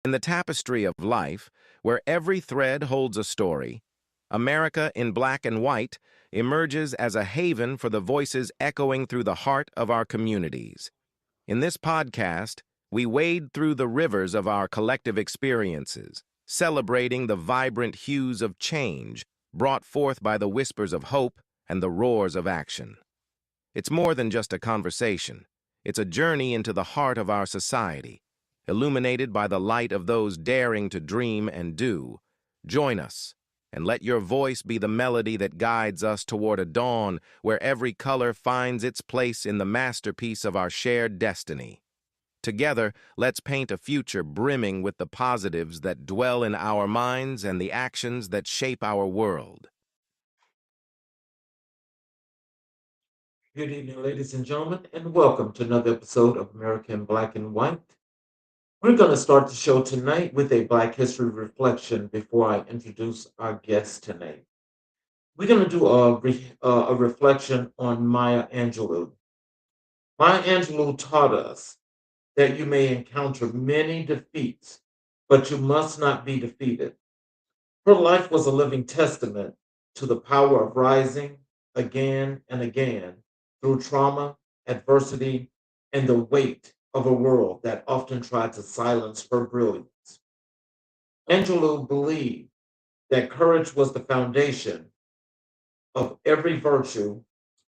In the tapestry of life, where every thread holds a story, America in Black and White emerges as a haven for the voices echoing through the heart of our communities. In this podcast, we wade through the rivers of our collective experiences, celebrating the vibrant hues of change brought forth by the whispers of hope and the roars of action. It's more than just a conversation. It's a journey into the heart of our society, illuminated by the light of those daring to dream and do. Join us, and let your voice be the melody that guides us toward a dawn where every color finds its place in the masterpiece of our shared destiny. Together, let's paint a future brimming with the positives that dwell in our minds and the actions that shape our world. Good evening, ladies and gentlemen, and welcome to another episode of American Black and White. We're going to start the show tonight with a Black History reflection before I introduce our guest tonight. We're going to do a reflection on Maya Angelou. Maya Angelou taught us that you may encounter many defeats, but you must not be defeated. Her life was a living testament to the power of rising again and again through trauma, adversity, and the weight of a world that often tried to silence her brilliance. Angelou believed that courage was the foundation of every virtue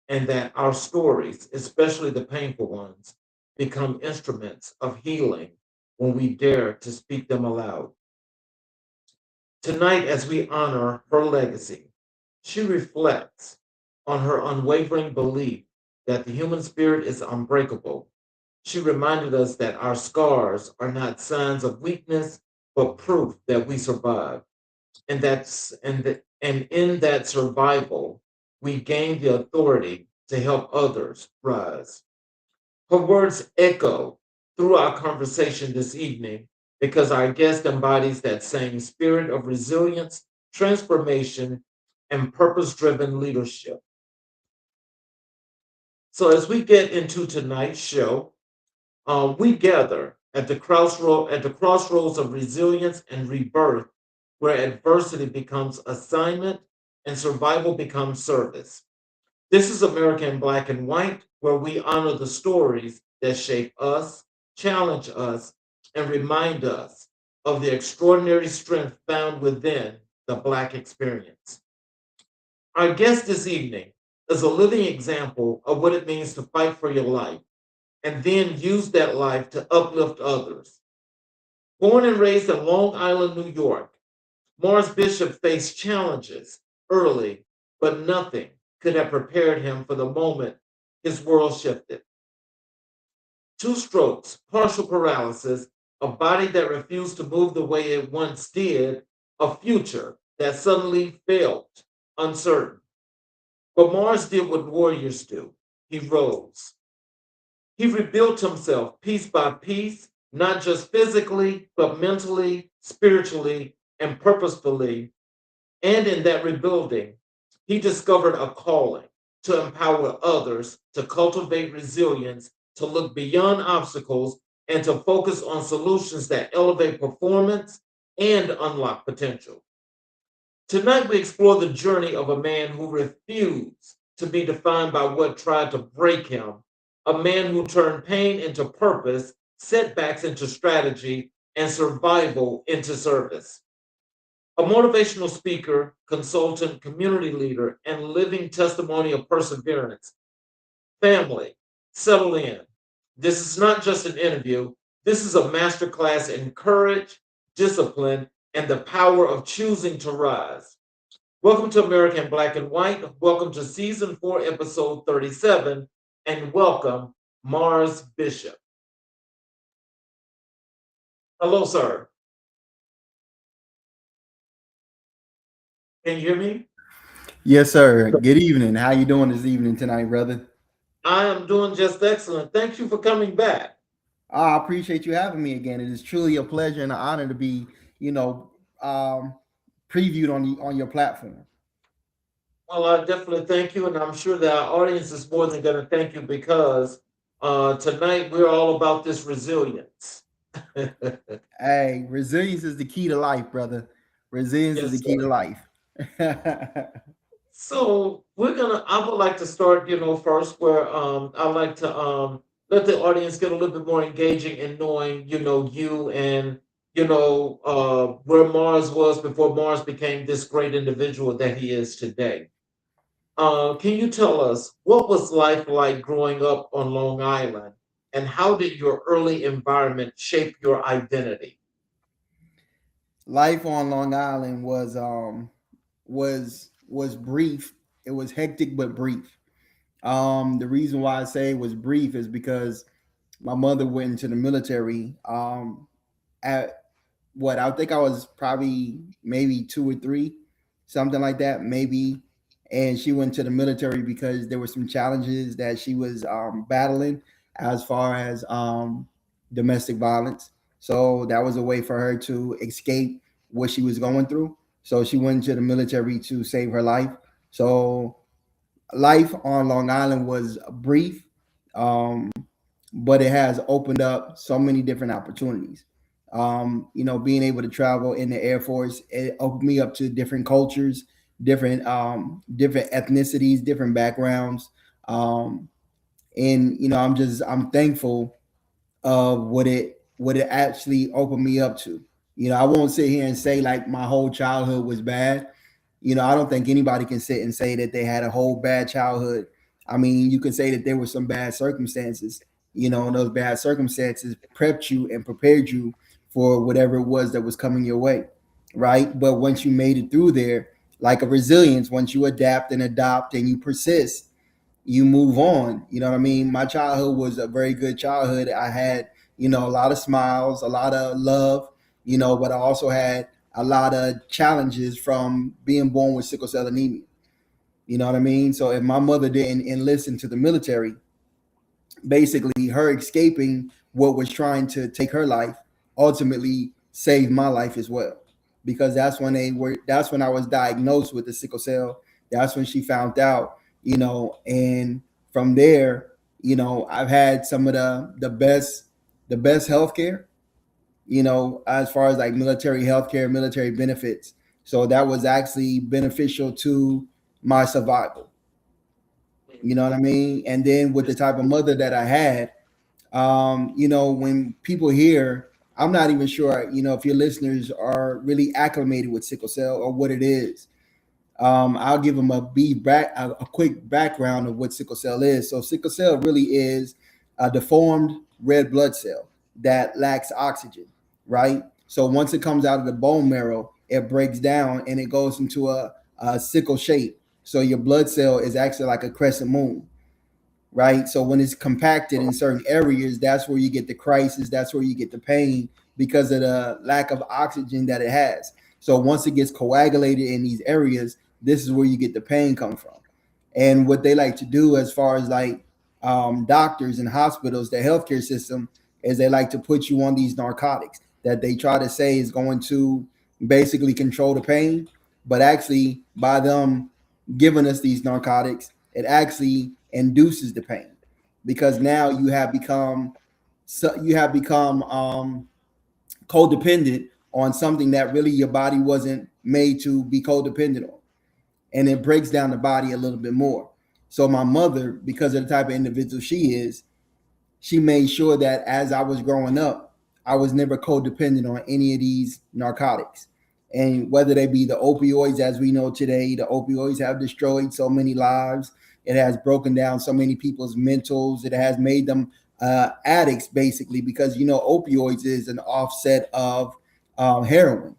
and that our stories, especially the painful ones, become instruments of healing when we dare to speak them aloud. Tonight, as we honor her legacy, she reflects on her unwavering belief that the human spirit is unbreakable. She reminded us that our scars are not signs of weakness, but proof that we survived. And in that survival, we gain the authority to help others rise. Her words echo through our conversation this evening because our guest embodies that same spirit of resilience, transformation, and purpose-driven leadership. So as we get into tonight's show, we gather at the crossroads of resilience and rebirth, where adversity becomes assignment and survival becomes service. This is American Black and White, where we honor the stories that shape us, challenge us, and remind us of the extraordinary strength found within the Black experience. Our guest this evening is a living example of what it means to fight for your life and then use that life to uplift others. Born and raised in Long Island, New York, Marz Bishop faced challenges early, but nothing could have prepared him for the moment his world shifted. Two strokes, partial paralysis, a body that refused to move the way it once did, a future that suddenly felt uncertain. But Marz did what warriors do. He rose. He rebuilt himself piece by piece, not just physically, but mentally, spiritually, and purposefully. And in that rebuilding, he discovered a calling to empower others, to cultivate resilience, to look beyond obstacles, and to focus on solutions that elevate performance and unlock potential. Tonight, we explore the journey of a man who refused to be defined by what tried to break him, a man who turned pain into purpose, setbacks into strategy, and survival into service. A motivational speaker, consultant, community leader, and living testimony of perseverance. Family, settle in. This is not just an interview. This is a masterclass in courage, discipline, and the power of choosing to rise. Welcome to American Black and White. Welcome to Season 4, Episode 37, and welcome, Marz Bishop. Hello, sir. Can you hear me? Yes, sir. Good evening. How you doing this evening tonight, brother? I am doing just excellent. Thank you for coming back. I appreciate you having me again. It is truly a pleasure and an honor to be, you know, um, previewed on your platform. Well, I definitely thank you, and I'm sure that our audience is more than going to thank you because tonight we're all about this resilience. Hey, resilience is the key to life, brother. Resilience is the Yes, key to sir. life. So I would like to start, first where I like to let the audience get a little bit more engaging in knowing, you and where Mars was before Mars became this great individual that he is today. Can you tell us what was life like growing up on Long Island, and how did your early environment shape your identity? Life on Long Island was brief. It was hectic but brief. The reason why I say it was brief is because my mother went into the military at what I think I was probably maybe 2 or 3, something like that, maybe. And she went to the military because there were some challenges that she was battling as far as domestic violence. So that was a way for her to escape what she was going through. So she went to the military to save her life. So life on Long Island was brief, um, but it has opened up so many different opportunities. Being able to travel in the Air Force, it opened me up to different cultures, different ethnicities, different backgrounds, um, and I'm thankful of what it actually opened me up to. I won't sit here and say like my whole childhood was bad. I don't think anybody can sit and say that they had a whole bad childhood. I mean, you can say that there were some bad circumstances, and those bad circumstances prepped you and prepared you for whatever it was that was coming your way, right? But once you made it through there, like a resilience, once you adapt and adopt and you persist, you move on. You know what I mean? My childhood was a very good childhood. I had, a lot of smiles, a lot of love, but I also had a lot of challenges from being born with sickle cell anemia. You know what I mean? So if my mother didn't enlist into the military, basically her escaping what was trying to take her life ultimately saved my life as well, because that's when I was diagnosed with the sickle cell. That's when she found out, and from there, I've had some of the best healthcare, as far as like military healthcare, military benefits. So that was actually beneficial to my survival. You know what I mean? And then with the Yes. type of mother that I had, when people hear, I'm not even sure, if your listeners are really acclimated with sickle cell or what it is. I'll give them a quick background of what sickle cell is. So sickle cell really is a deformed red blood cell that lacks oxygen, right? So once it comes out of the bone marrow, it breaks down and it goes into a sickle shape. So your blood cell is actually like a crescent moon, right? So when it's compacted in certain areas, that's where you get the crisis, that's where you get the pain because of the lack of oxygen that it has. So once it gets coagulated in these areas, this is where you get the pain come from. And what they like to do as far as like doctors and hospitals, the healthcare system, is they like to put you on these narcotics that they try to say is going to basically control the pain, but actually by them giving us these narcotics, it actually induces the pain because now you have become codependent on something that really your body wasn't made to be codependent on, and it breaks down the body a little bit more. So my mother, because of the type of individual she is, she made sure that as I was growing up, I was never codependent on any of these narcotics. And whether they be the opioids, as we know today, the opioids have destroyed so many lives. It has broken down so many people's mentals. It has made them addicts, basically, because opioids is an offset of heroin.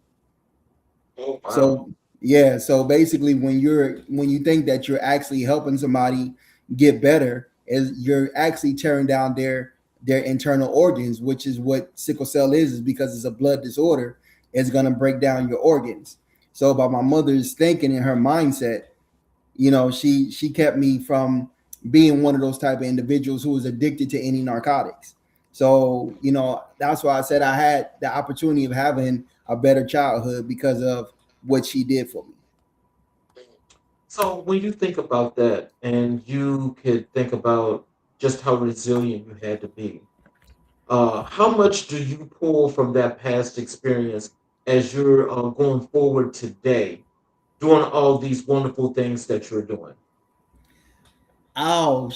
Oh, wow. So yeah, so basically, when you think that you're actually helping somebody get better, is you're actually tearing down their internal organs, which is what sickle cell is because it's a blood disorder. It's gonna break down your organs. So by my mother's thinking and her mindset, she kept me from being one of those type of individuals who was addicted to any narcotics. So that's why I said I had the opportunity of having a better childhood because of what she did for me. So when you think about that, and you could think about just how resilient you had to be, How much do you pull from that past experience as you're going forward today, doing all these wonderful things that you're doing? Oh,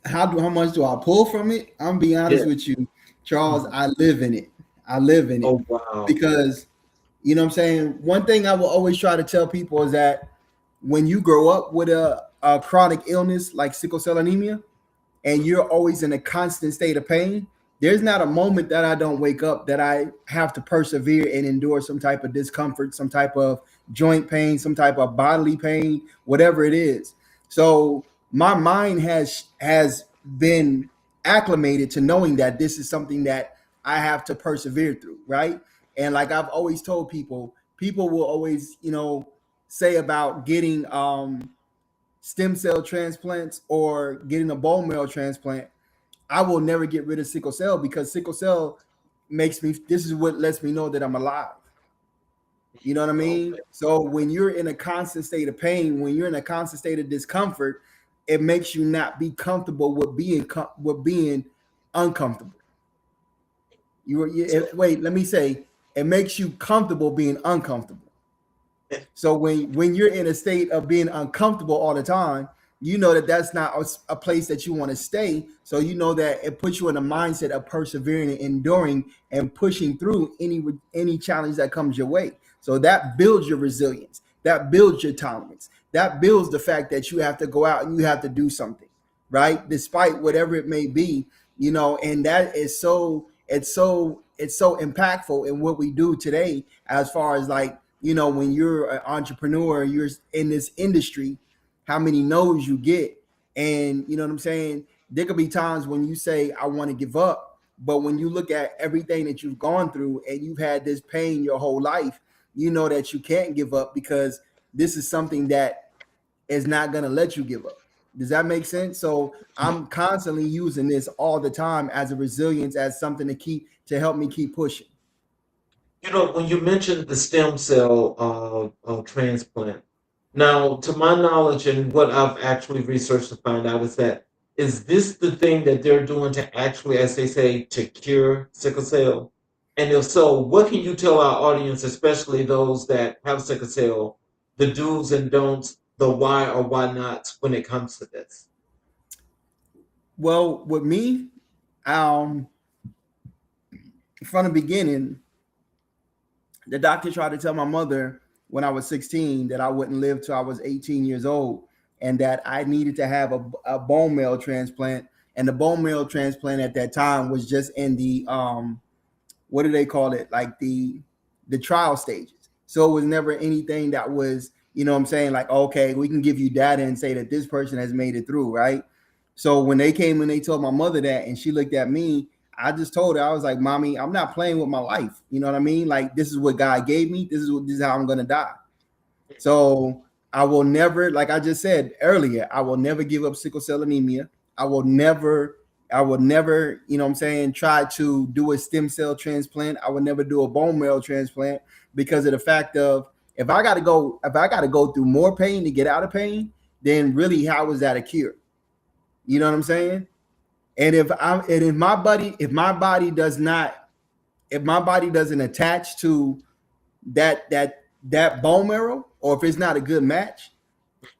how much do I pull from it? I'm be honest Yeah. with you, Charles. Mhm. I live in it. I live in it Oh, wow. because you know what I'm saying. One thing I will always try to tell people is that when you grow up with a chronic illness like sickle cell anemia, and you're always in a constant state of pain, there's not a moment that I don't wake up that I have to persevere and endure some type of discomfort, some type of joint pain, some type of bodily pain, whatever it is. So my mind has been acclimated to knowing that this is something that I have to persevere through, right? And like I've always told people, people will always, say about getting stem cell transplants or getting a bone marrow transplant. I will never get rid of sickle cell because sickle cell makes me, this is what lets me know that I'm alive. You know what I mean? Okay. So when you're in a constant state of pain, when you're in a constant state of discomfort, it makes you not be comfortable with being uncomfortable. So, Wait, let me say, it makes you comfortable being uncomfortable. So when you're in a state of being uncomfortable all the time, you know that that's not a place that you want to stay. So you know that it puts you in a mindset of persevering and enduring and pushing through any challenge that comes your way. So that builds your resilience. That builds your tolerance. That builds the fact that you have to go out and you have to do something, right? Despite whatever it may be, and that is it's so impactful in what we do today as far as like when you're an entrepreneur, you're in this industry, how many no's you get. And you know what I'm saying? There could be times when you say, I want to give up. But when you look at everything that you've gone through and you've had this pain your whole life, you know that you can't give up because this is something that is not going to let you give up. Does that make sense? So I'm constantly using this all the time as a resilience, as something to help me keep pushing. when you mentioned the stem cell transplant, now, to my knowledge and what I've actually researched to find out is this the thing that they're doing to actually, as they say, to cure sickle cell? And if so, what can you tell our audience, especially those that have sickle cell, the do's and don'ts, the why or why nots when it comes to this? Well, with me, um, from the beginning, the doctor tried to tell my mother when I was 16 that I wouldn't live till I was 18 years old and that I needed to have a bone marrow transplant. And the bone marrow transplant at that time was just in the what do they call it? Like the trial stages. So it was never anything that was, what I'm saying, like, okay, we can give you data and say that this person has made it through, right? So when they came and they told my mother that and she looked at me, I just told her, I was like, Mommy, I'm not playing with my life. You know what I mean? Like, this is what God gave me. This is how I'm gonna die. So I will never, like I just said earlier, I will never give up sickle cell anemia. I will never, I will never, what I'm saying, try to do a stem cell transplant. I will never do a bone marrow transplant because of the fact of if I gotta go through more pain to get out of pain, then really how is that a cure? You know what I'm saying? And if my body doesn't attach to that bone marrow, or if it's not a good match,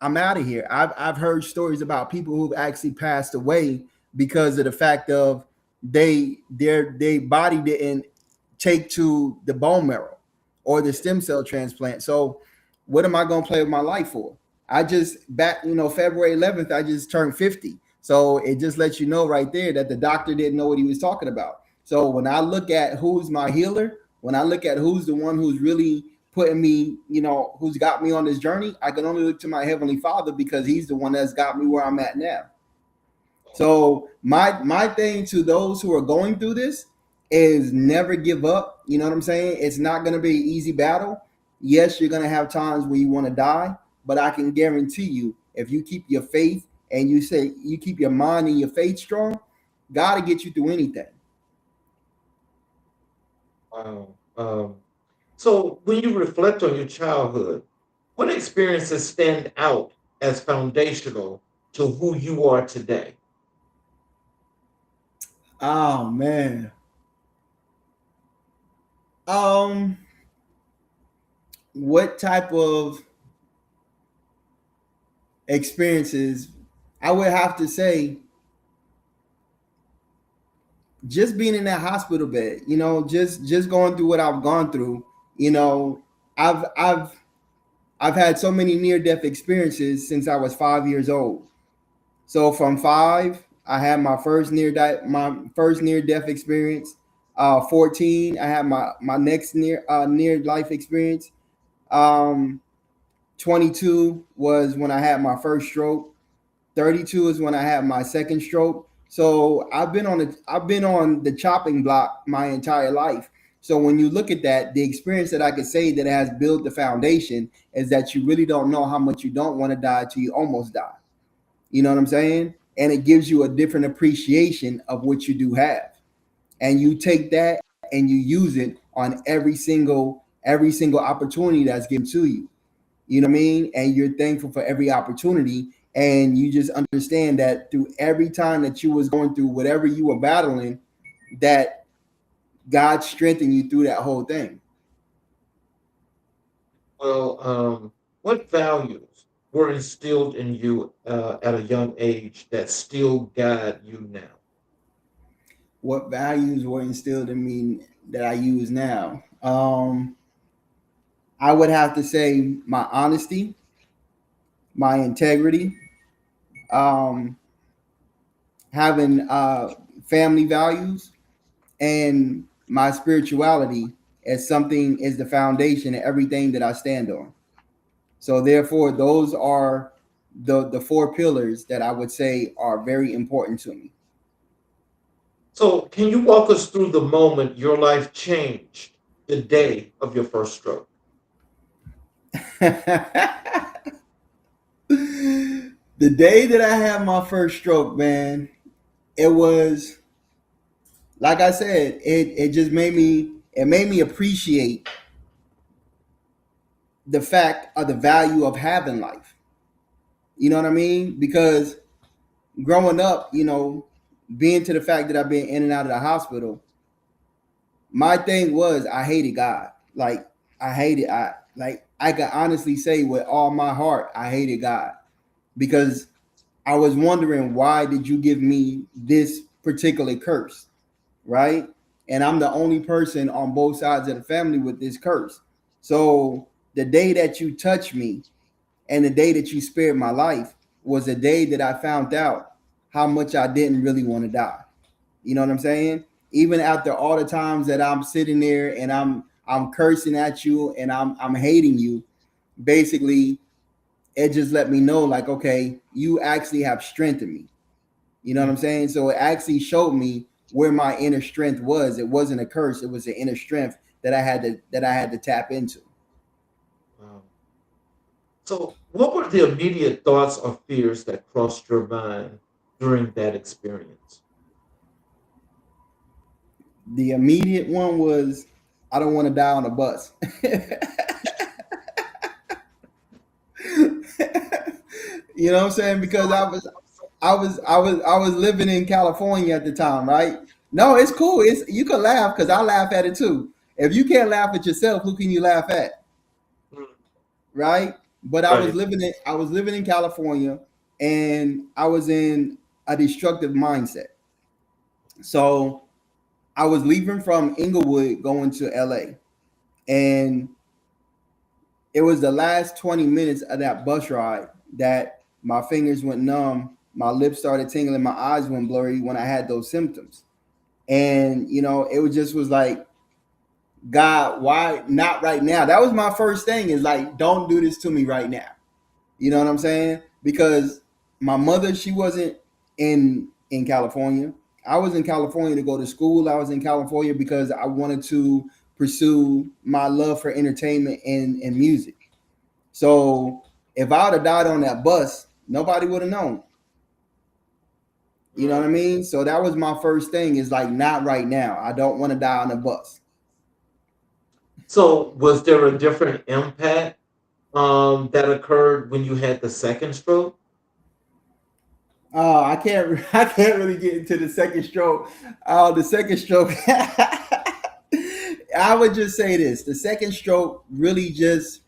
I'm out of here. I've heard stories about people who've actually passed away because of the fact of their body didn't take to the bone marrow or the stem cell transplant. So what am I gonna play with my life for? I just February 11th, I just turned 50. So it just lets you know right there that the doctor didn't know what he was talking about. So when I look at who's my healer, when I look at who's the one who's really putting me, who's got me on this journey, I can only look to my heavenly Father because he's the one that's got me where I'm at now. So my thing to those who are going through this is never give up. You know what I'm saying? It's not going to be an easy battle. Yes, you're going to have times where you want to die, but I can guarantee you, if you keep your faith and you keep your mind and your faith strong, God will get you through anything. Wow. So when you reflect on your childhood, what experiences stand out as foundational to who you are today? Oh man. Um, what type of experiences? I would have to say just being in that hospital bed, just going through what I've gone through, you know, I've I've I've had so many near death experiences since I was 5 years old. So from five, I had my first near death experience. 14, I had my next near life experience. Um, 22 was when I had my first stroke. 32 is when I had my second stroke. So I've been on the chopping block my entire life. So when you look at that, the experience that I could say that has built the foundation is that you really don't know how much you don't want to die till you almost die. You know what I'm saying? And it gives you a different appreciation of what you do have. And you take that and you use it on every single opportunity that's given to you. You know what I mean? And you're thankful for every opportunity. And you just understand that through every time that you was going through whatever you were battling, that God strengthened you through that whole thing. Well, what values were instilled in you at a young age that still guide you now? What values were instilled in me that I use now? I would have to say my honesty, my integrity, um, having family values, and my spirituality as something is the foundation of everything that I stand on. So therefore, those are the four pillars that I would say are very important to me. So, can you walk us through the moment your life changed the day of your first stroke? The day that I had my first stroke, man, it was like I said, it just made me appreciate the fact of the value of having life. You know what I mean? Because growing up, being to the fact that I've been in and out of the hospital, my thing was I hated God. Like I hated I can honestly say with all my heart I hated God because I was wondering why did you give me this particular curse, right? And I'm the only person on both sides of the family with this curse. So the day that you touched me and the day that you spared my life was the day that I found out how much I didn't really want to die. You know what I'm saying? Even after all the times that I'm sitting there and I'm cursing at you and I'm hating you, basically it just let me know like, okay, you actually have strengthened me. You know what I'm saying? So it actually showed me where my inner strength was. It wasn't a curse, it was the inner strength that I had to tap into. Um, so, what were the immediate thoughts or fears that crossed your mind during that experience? The immediate one was I don't want to die on a bus. You know what I'm saying? Because I was living in California at the time, right? No, it's cool. It's you can laugh because I laugh at it too. If you can't laugh at yourself, who can you laugh at? Mm. Right? But Right. I was living in California and I was in a destructive mindset. So I was leaving from Inglewood going to LA. And it was the last 20 minutes of that bus ride that my fingers went numb, my lips started tingling, my eyes went blurry when I had those symptoms. And it was like, God, why not right now? That was my first thing is like, don't do this to me right now. You know what I'm saying? Because my mother, she wasn't in California. I was in California to go to school. I was in California because I wanted to pursue my love for entertainment and music. So if I would have died on that bus, nobody would have known. You know what I Mm. mean? So that was my first thing is like, not right now. I don't want to die on a bus. So, was there a different impact that occurred when you had the second stroke? I can't I can't really get into the second stroke. The second stroke. I would just say this: the second stroke really just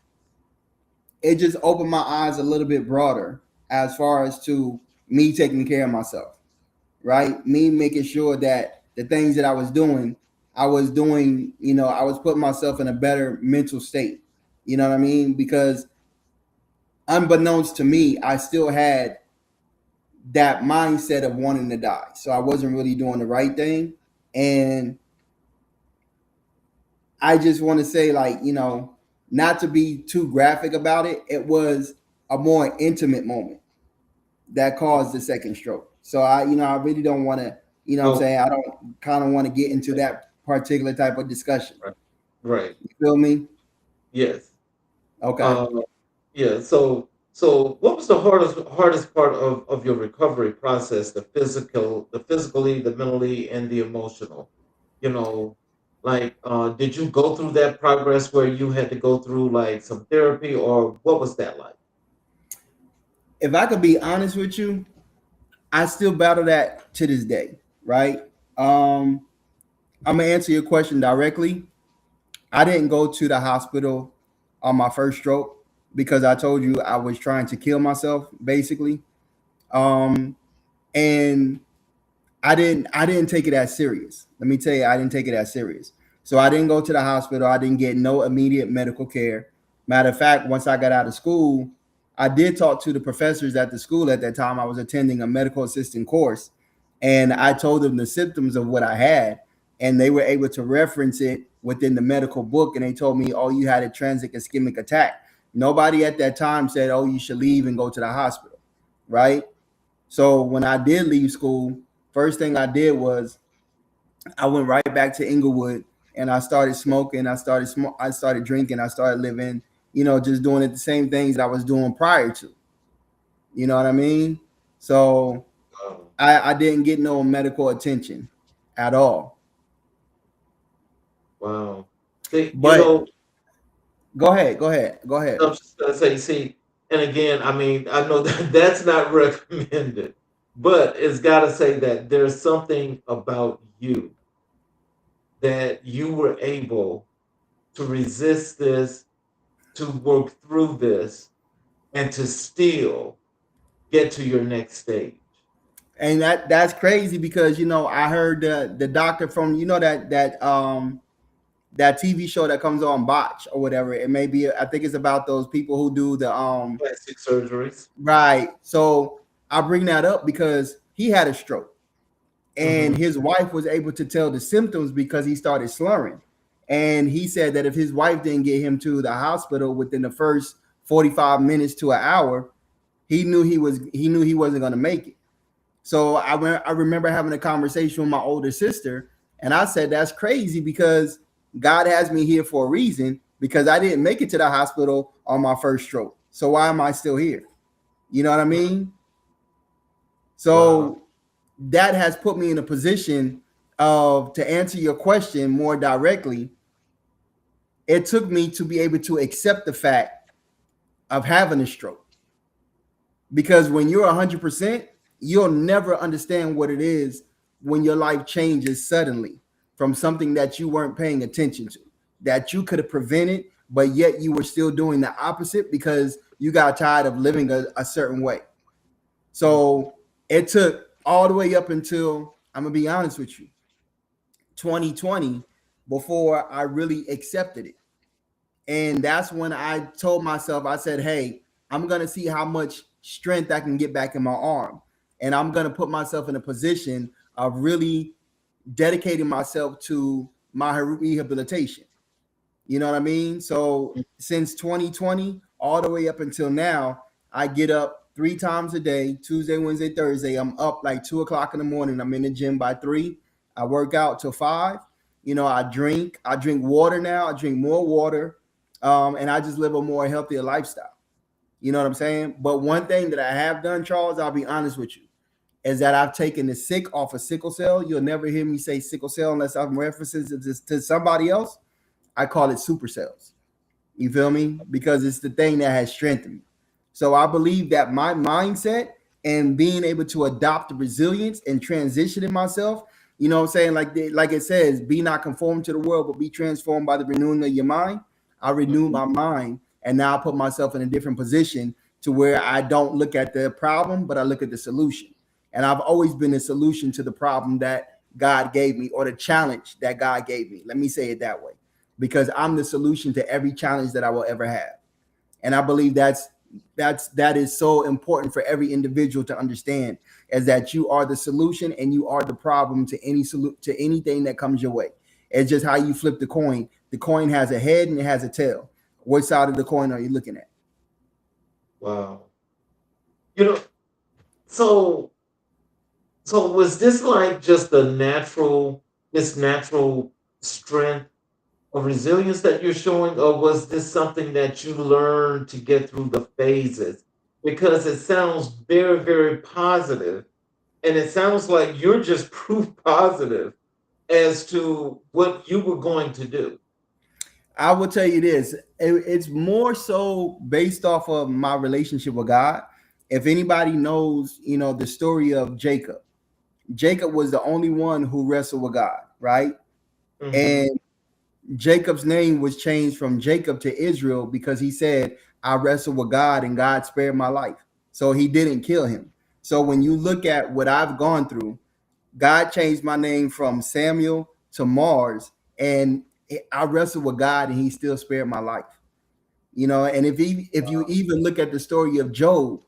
it just opened my eyes a little bit broader as far as to me taking care of myself, right? Me making sure that the things that I was doing, I was putting myself in a better mental state. You know what I mean? Because unbeknownst to me, I still had that mindset of wanting to die. So I wasn't really doing the right thing. And I just want to say, like, not to be too graphic about it, it was a more intimate moment that caused the second stroke. So I really don't want to, what I'm Oh, saying? I don't kind of want to get into that particular type of discussion. right. Right. You feel me? Yes. Okay. Uh, yeah. So what was the hardest part of your recovery process? The physically, the mentally, and the emotional. You know, like did you go through that progress where you had to go through like some therapy, or what was that like? If I could be honest with you, I still battle that to this day, right? Um, I'm gonna answer your question directly. I didn't go to the hospital on my first stroke because I told you I was trying to kill myself, basically. Um, and I didn't take it as serious. Let me tell you, I didn't take it as serious. So I didn't go to the hospital. I didn't get no immediate medical care. Matter of fact, once I got out of school, I did talk to the professors at the school at that time. I was attending a medical assistant course, and I told them the symptoms of what I had, and they were able to reference it within the medical book. And they told me, "Oh, you had a transient ischemic attack." Nobody at that time said, "Oh, you should leave and go to the hospital," right? So when I did leave school, first thing I did was I went right back to Inglewood and I started smoking. I started drinking. I started living, just doing it the same things that I was doing prior to. You know what I mean? So Um, I didn't get no medical attention at all. wow. See, But go ahead. I'm just gonna say, see, and again, I mean, I know that that's not recommended, but it's got to say that there's something about you that you were able to resist this, to work through this, and to still get to your next stage. And that's crazy because I heard the doctor from that TV show that comes on Botch or whatever. It may be, I think it's about those people who do the Plastic surgeries. right. So I bring that up because he had a stroke and Hmm. his wife was able to tell the symptoms because he started slurring. And he said that if his wife didn't get him to the hospital within the first 45 minutes to an hour, he knew he wasn't going to make it. So I remember having a conversation with my older sister, and I said, "That's crazy because God has me here for a reason because I didn't make it to the hospital on my first stroke. So why am I still here?" You know what I mean? Wow. So that has put me in a position of, to answer your question more directly, it took me to be able to accept the fact of having a stroke. Because when you're 100%, you'll never understand what it is when your life changes suddenly from something that you weren't paying attention to, that you could have prevented, but yet you were still doing the opposite because you got tired of living a certain way. So it took all the way up until, I'm going to be honest with you, 2020 before I really accepted it. And that's when I told myself, I said, "Hey, I'm going to see how much strength I can get back in my arm. And I'm going to put myself in a position of really dedicating myself to my rehabilitation." You know what I mean? So since 2020, all the way up until now, I get up 3 times a day, Tuesday, Wednesday, Thursday. I'm up like 2 o'clock in the morning. I'm in the gym by 3. I work out till 5. I drink water now. I drink more water. And I just live a more healthier lifestyle. You know what I'm saying? But one thing that I have done, Charles, I'll be honest with you, is that I've taken the sick off of sickle cell. You'll never hear me say sickle cell unless I'm referencing to somebody else. I call it super cells. You feel me? Because it's the thing that has strengthened me. So I believe that my mindset and being able to adopt the resilience and transition in myself. You know what I'm saying? Like it says, be not conformed to the world, but be transformed by the renewing of your mind. I renewed my mind, and now I put myself in a different position to where I don't look at the problem, but I look at the solution. And I've always been a solution to the problem that God gave me, or the challenge that God gave me. Let me say it that way, because I'm the solution to every challenge that I will ever have. And I believe that is so important for every individual to understand, is that you are the solution and you are the problem to anything that comes your way. It's just how you flip the coin. The coin has a head and it has a tail. What side of the coin are you looking at? Wow. You know, so so was this like just this natural strength of resilience that you're showing, or was this something that you learned to get through the phases? Because it sounds very, very positive, and it sounds like you're just proof positive as to what you were going to do. I will tell you this. It's more so based off of my relationship with God. If anybody knows, the story of Jacob. Jacob was the only one who wrestled with God, right? Hmm. And Jacob's name was changed from Jacob to Israel because he said, I wrestled with God and God spared my life. So he didn't kill him. So when you look at what I've gone through, God changed my name from Samuel to Marz, and I wrestled with God and he still spared my life. And if you even look at the story of Job,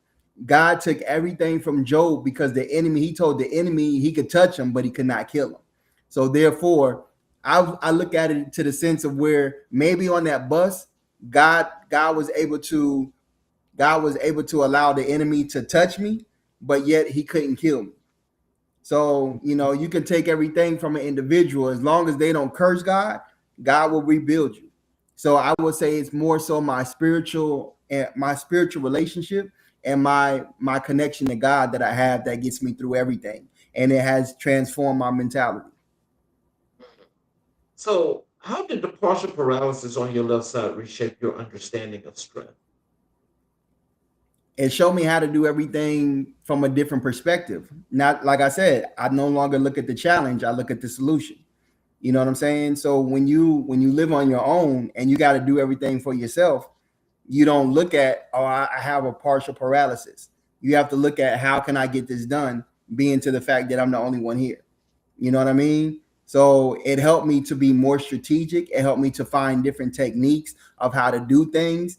God took everything from Job because he told the enemy he could touch him, but he could not kill him. So therefore, I look at it to the sense of where maybe on that bus, God God was able to God was able to allow the enemy to touch me, but yet he couldn't kill me. So, you can take everything from an individual. As long as they don't curse God, God will rebuild you. So I would say it's more so my spiritual relationship and my connection to God that I have that gets me through everything. And it has transformed my mentality. So, how did the partial paralysis on your left side reshape your understanding of strength? It showed me how to do everything from a different perspective. Not, like I said, I no longer look at the challenge, I look at the solution. You know what I'm saying? So when you live on your own and you got to do everything for yourself, you don't look at, oh, I have a partial paralysis. You have to look at, how can I get this done, being to the fact that I'm the only one here. You know what I mean? So it helped me to be more strategic. It helped me to find different techniques of how to do things.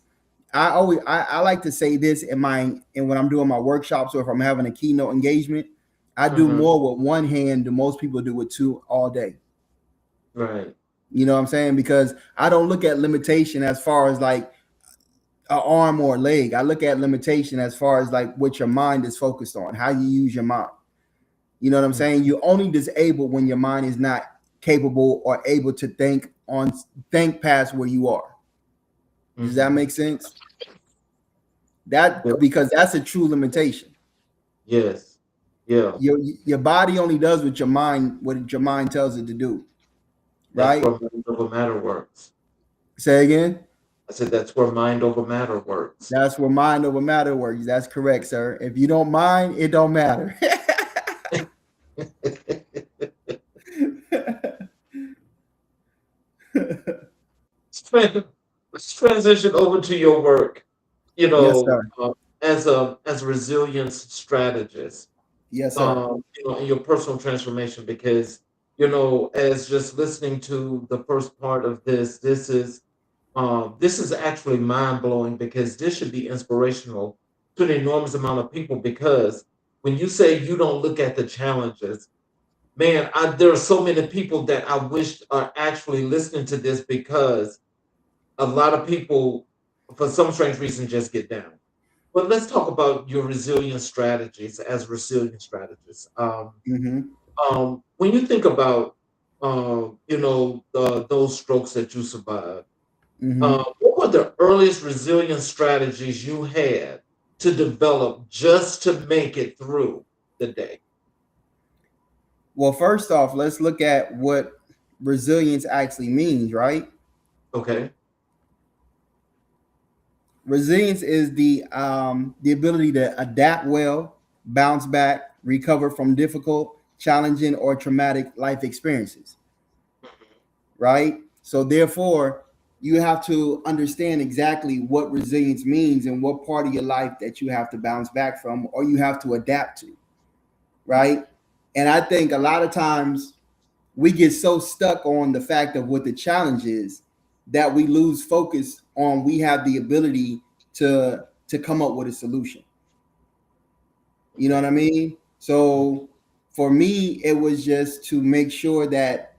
I like to say this in when I'm doing my workshops, or if I'm having a keynote engagement, I do Hmm. more with one hand than most people do with two all day. Right. You know what I'm saying? Because I don't look at limitation as far as like an arm or a leg. I look at limitation as far as like what your mind is focused on, how you use your mind. You know what I'm saying? You're only disabled when your mind is not capable or able to think past where you are. Does that Hmm. make sense? That Because that's a true limitation. Yes. Yeah. Your body only does what your mind tells it to do, That's right? where mind over matter works. Say again. I said that's where mind over matter works. That's where mind over matter works. That's correct, sir. If you don't mind, it don't matter. Tran- Let's transition over to your work. Yes, sir. As a resilience strategist, Yes, sir. in your personal transformation, because as just listening to the first part of this is actually mind blowing, because this should be inspirational to an enormous amount of people. Because when you say you don't look at the challenges, man, there are so many people that I wish are actually listening to this, because a lot of people, for some strange reason, just get down. But let's talk about your resilience strategies as resilient strategists. Hmm. When you think about, those strokes that you survived, Hmm. what were the earliest resilience strategies you had to develop just to make it through the day? Well, first off, let's look at what resilience actually means, right? Okay. Resilience is the ability to adapt well, bounce back, recover from difficult, challenging, or traumatic life experiences, right? So therefore, you have to understand exactly what resilience means and what part of your life that you have to bounce back from or you have to adapt to, right? And I think a lot of times we get so stuck on the fact of what the challenge is that we lose focus on we have the ability to come up with a solution. You know what I mean? So for me, it was just to make sure that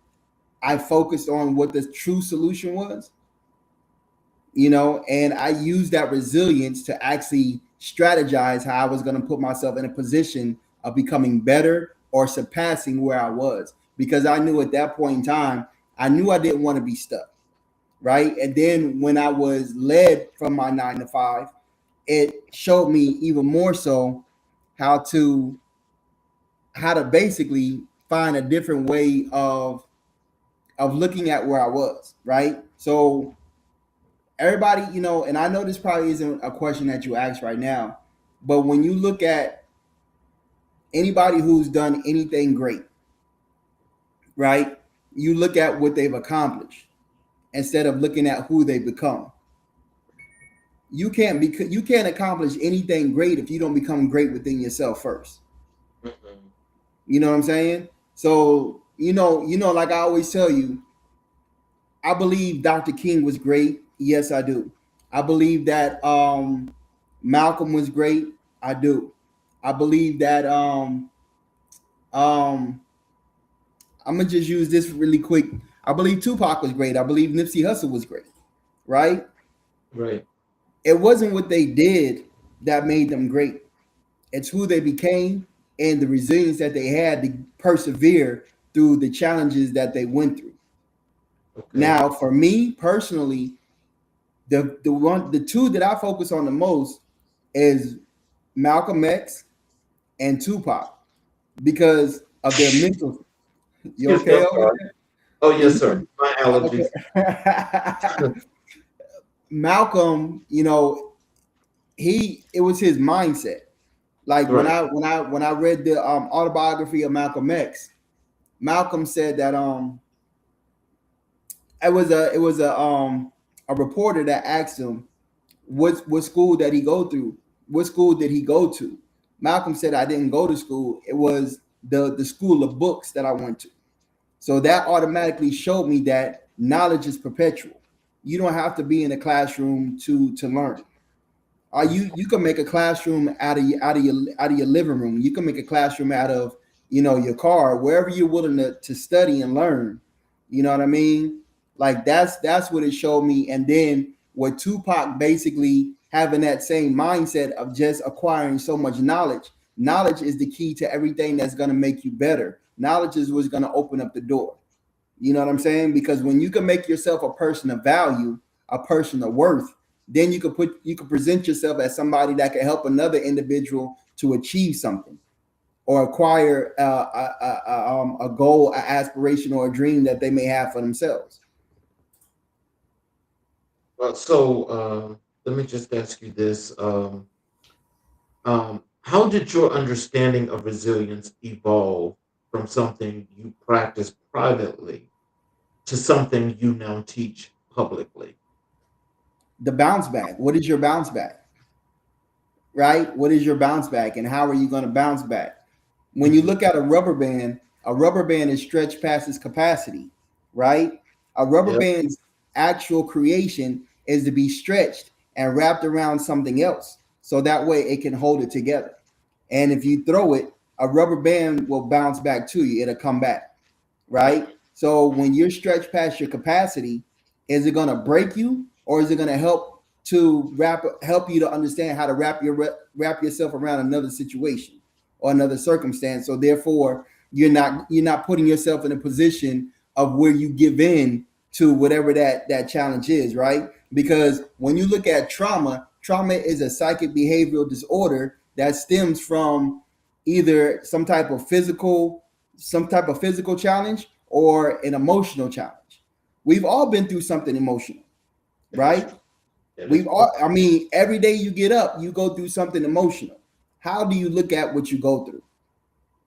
I focused on what the true solution was, and I used that resilience to actually strategize how I was going to put myself in a position of becoming better or surpassing where I was. Because I knew at that point in time, I knew I didn't want to be stuck. Right. And then when I was led from my 9 to 5, it showed me even more so how to basically find a different way of looking at where I was, right? So everybody, and I know this probably isn't a question that you ask right now, but when you look at anybody who's done anything great, right? You look at what they've accomplished instead of looking at who they become. You can't accomplish anything great if you don't become great within yourself first. Mm-hmm. You know what I'm saying? So, like I always tell you, I believe Dr. King was great. Yes, I do. I believe that Malcolm was great. I do. I believe that I'm gonna just use this really quick. I believe Tupac was great. I believe Nipsey Hussle was great. Right? Right. It wasn't what they did that made them great. It's who they became and the resilience that they had to persevere through the challenges that they went through. Okay. Now, for me personally, the two that I focus on the most is Malcolm X and Tupac because of their mental. You okay? Oh yes, sir. My allergies. Okay. Malcolm, it was his mindset. Like right. when I read the autobiography of Malcolm X, Malcolm said that it was a reporter that asked him what school did he go through? What school did he go to? Malcolm said, I didn't go to school. It was the school of books that I went to. So that automatically showed me that knowledge is perpetual. You don't have to be in a classroom to learn. You can make a classroom out of your living room. You can make a classroom out of your car, wherever you're willing to study and learn. You know what I mean? Like that's what it showed me. And then with Tupac basically having that same mindset of just acquiring so much knowledge. Knowledge is the key to everything that's going to make you better. Knowledge is what's going to open up the door. You know what I'm saying? Because when you can make yourself a person of value, a person of worth, then you can present yourself as somebody that can help another individual to achieve something or acquire a goal, an aspiration, or a dream that they may have for themselves. Well, so let me just ask you this. How did your understanding of resilience evolve from something you practice privately to something you now teach publicly? The bounce back. What is your bounce back? Right? What is your bounce back and how are you going to bounce back? When you look at a rubber band is stretched past its capacity, right? A rubber band's actual creation is to be stretched and wrapped around something else. So that way it can hold it together. And if you throw it, a rubber band will bounce back to you. It'll come back, right? So when you're stretched past your capacity, is it going to break you or is it going to help you to understand how to wrap yourself around another situation or another circumstance? So therefore, you're not putting yourself in a position of where you give in to whatever that challenge is, right? Because when you look at trauma is a psychic behavioral disorder that stems from either some type of physical challenge or an emotional challenge. We've all been through something emotional, right? Every day you get up, you go through something emotional. how do you look at what you go through?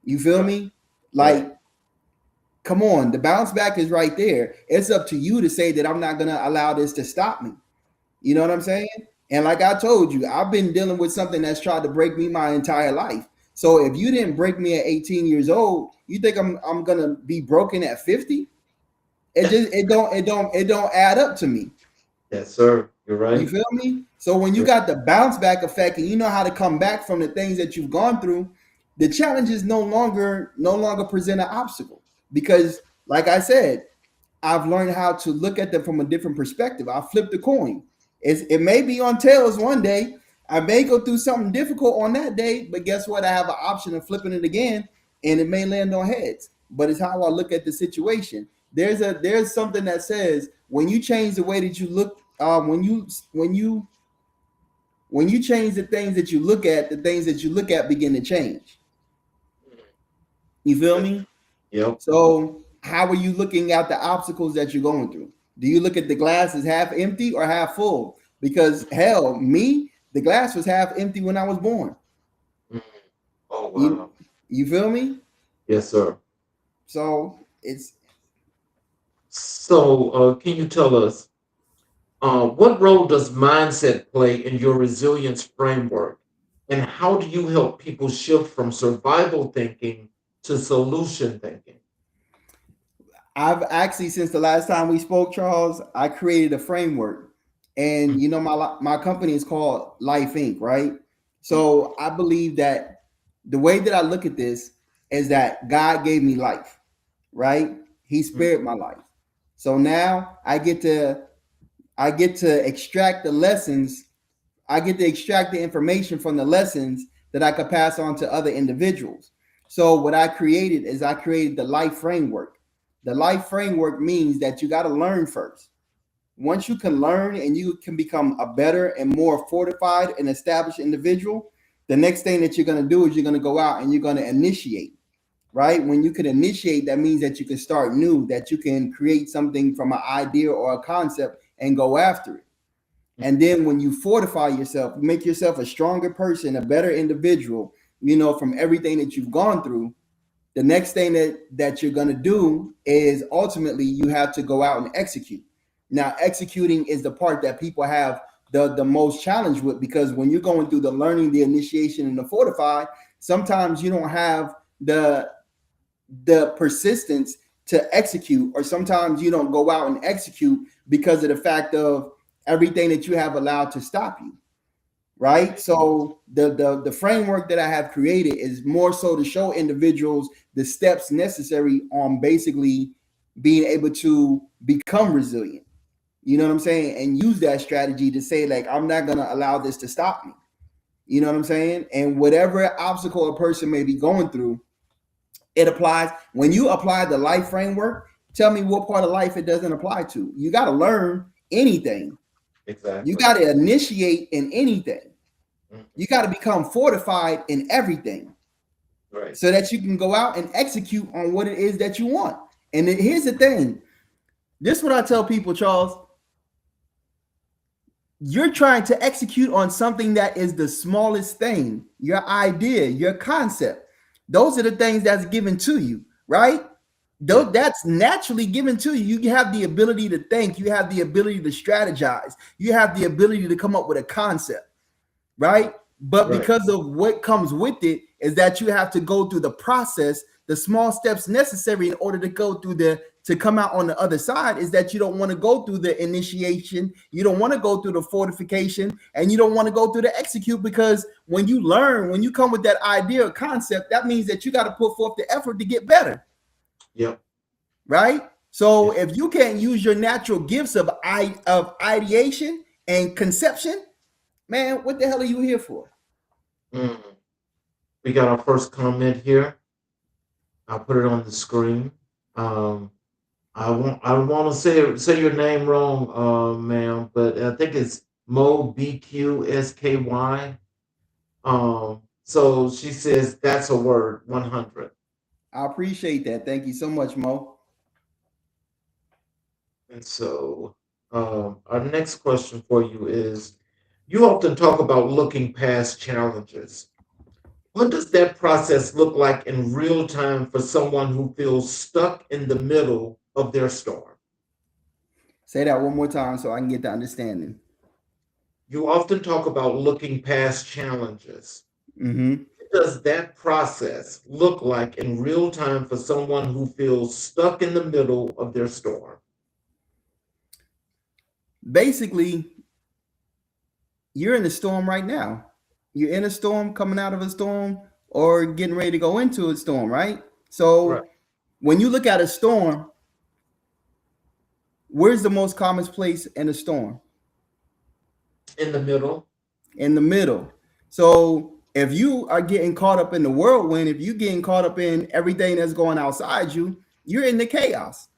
You feel Right. me? Right. Like, come on, the bounce back is right there. It's up to you to say that I'm not gonna allow this to stop me. You know what I'm saying? And like I told you, I've been dealing with something that's tried to break me my entire life. So if you didn't break me at 18 years old, you think I'm gonna be broken at 50? It don't add up to me. Yes, sir. You're You right. feel me? So when you You're got the bounce back effect and you know how to come back from the things that you've gone through, the challenges no longer present an obstacle. Because like I said, I've learned how to look at them from a different perspective. I flip the coin. It may be on tails one day. I may go through something difficult on that day, but guess what? I have an option of flipping it again, and it may land on heads. But it's how I look at the situation. There's something that says when you change the way that you look, when you change the things that you look at, the things that you look at begin to change. You feel me? Yep. So, how are you looking at the obstacles that you're going through? Do you look at the glass as half empty or half full? Because hell, me, the glass was half empty when I was born. Mhm. Oh You wow. you feel me? Yes, sir. So it's So, can you tell us what role does mindset play in your resilience framework, and how do you help people shift from survival thinking to solution thinking? I've actually since the last time we spoke, Charles, I created a framework, and my company is called Life Inc. Right? Mhm. So I believe that the way that I look at this is that God gave me life, right? He Mhm. spared my life. So now I get to extract the lessons. I get to extract the information from the lessons that I could pass on to other individuals. So what I created the life framework. The life framework means that you got to learn first. Once you can learn and you can become a better and more fortified and established individual, the next thing that you're going to do is you're going to go out and you're going to initiate, right? When you can initiate, that means that you can start new, that you can create something from an idea or a concept and go after it. And then when you fortify yourself, you make yourself a stronger person, a better individual, from everything that you've gone through. The next thing that you're going to do is ultimately you have to go out and execute. Now, executing is the part that people have the most challenge with, because when you're going through the learning, the initiation, and the fortify, sometimes you don't have the persistence to execute, or sometimes you don't go out and execute because of the fact of everything that you have allowed to stop you, right? So the framework that I have created is more so to show individuals the steps necessary on basically being able to become resilient. You know what I'm saying? And use that strategy to say, like, I'm not going to allow this to stop me. You know what I'm saying? And whatever obstacle a person may be going through, it applies. When you apply the life framework, tell me what part of life it doesn't apply to. You got to learn anything. You Exactly. got to initiate in anything. Mhm. You got to become fortified in everything Right. so that you can go out and execute on what it is that you want. And then here's the thing. This is what I tell people, Charles. You're trying to execute on something that is the smallest thing, your idea, your concept. Those are the things that's given to you, right? Though Yeah. that's naturally given to you. You have the ability to think, you have the ability to strategize, you have the ability to come up with a concept, right? But Right. because of what comes with it is that you have to go through the process, the small steps necessary in order to go through to come out on the other side, is that you don't want to go through the initiation, you don't want to go through the fortification, and you don't want to go through the execute, because when you learn, when you come with that idea or concept, that means that you got to put forth the effort to get better, Yep. right? So Yes. if you can't use your natural gifts of ideation and conception, man, what the hell are you here for? Mm. We got our first comment here. I'll put it on the screen. Um, I don't want to say your name wrong, ma'am, but I think it's Mo BQSKY. So she says that's a word, 100. I appreciate that. Thank you so much, Mo. And so our next question for you is: you often talk about looking past challenges. What does that process look like in real time for someone who feels stuck in the middle of their storm? Say that one more time so I can get the understanding. You often talk about looking past challenges. Mm-hmm. What does that process look like in real time for someone who feels stuck in the middle of their storm? Basically, you're in a storm right now. You're in a storm, coming out of a storm, or getting ready to go into a storm, right? Right. So when you look at a storm, where's the most common place in a storm? In the middle. In the middle. So if you are getting caught up in the whirlwind, if you're getting caught up in everything that's going outside you, you're in the chaos,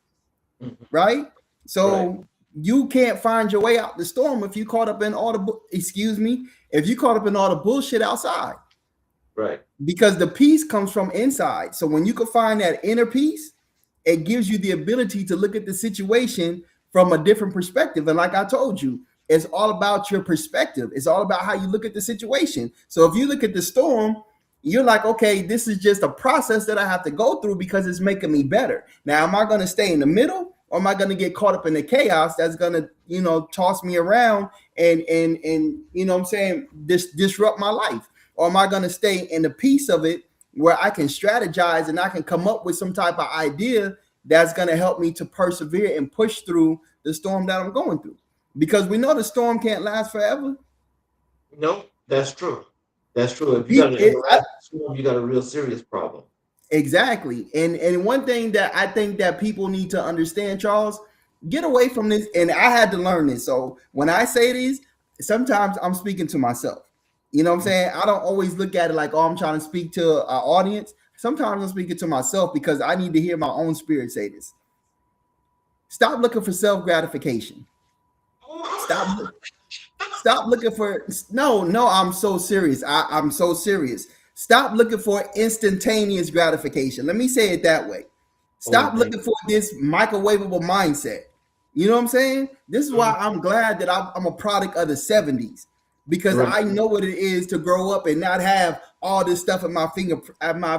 Mhm. right? Right. So you can't find your way out the storm if you caught up in all the if you caught up in all the bullshit outside, Right. because the peace comes from inside. So when you can find that inner peace, it gives you the ability to look at the situation from a different perspective. And like I told you, it's all about your perspective. It's all about how you look at the situation. So if you look at the storm, you're like, okay, this is just a process that I have to go through because it's making me better. Now, am I going to stay in the middle, or am I going to get caught up in the chaos that's going to, toss me around and what I'm saying, disrupt my life? Or am I going to stay in the peace of it where I can strategize and I can come up with some type of idea that's going to help me to persevere and push through the storm that I'm going through? Because we know the storm can't last forever. No, that's true. That's true. If you got an everlasting storm, you got a real serious problem. Exactly. And one thing that I think that people need to understand, Charles, get away from this. And I had to learn this. So when I say this, sometimes I'm speaking to myself. You know what I'm saying? I don't always look at it like, oh, I'm trying to speak to an audience. Sometimes I'm speaking to myself because I need to hear my own spirit say this. Stop looking for self-gratification. Stop Stop looking for no, I'm so serious. I'm so serious. Stop looking for instantaneous gratification. Let me say it that way. Oh, Stop thank looking for this microwavable mindset. You know what I'm saying? This is you. why I'm glad that I'm a product of the 70s, because Right. I know what it is to grow up and not have all this stuff at my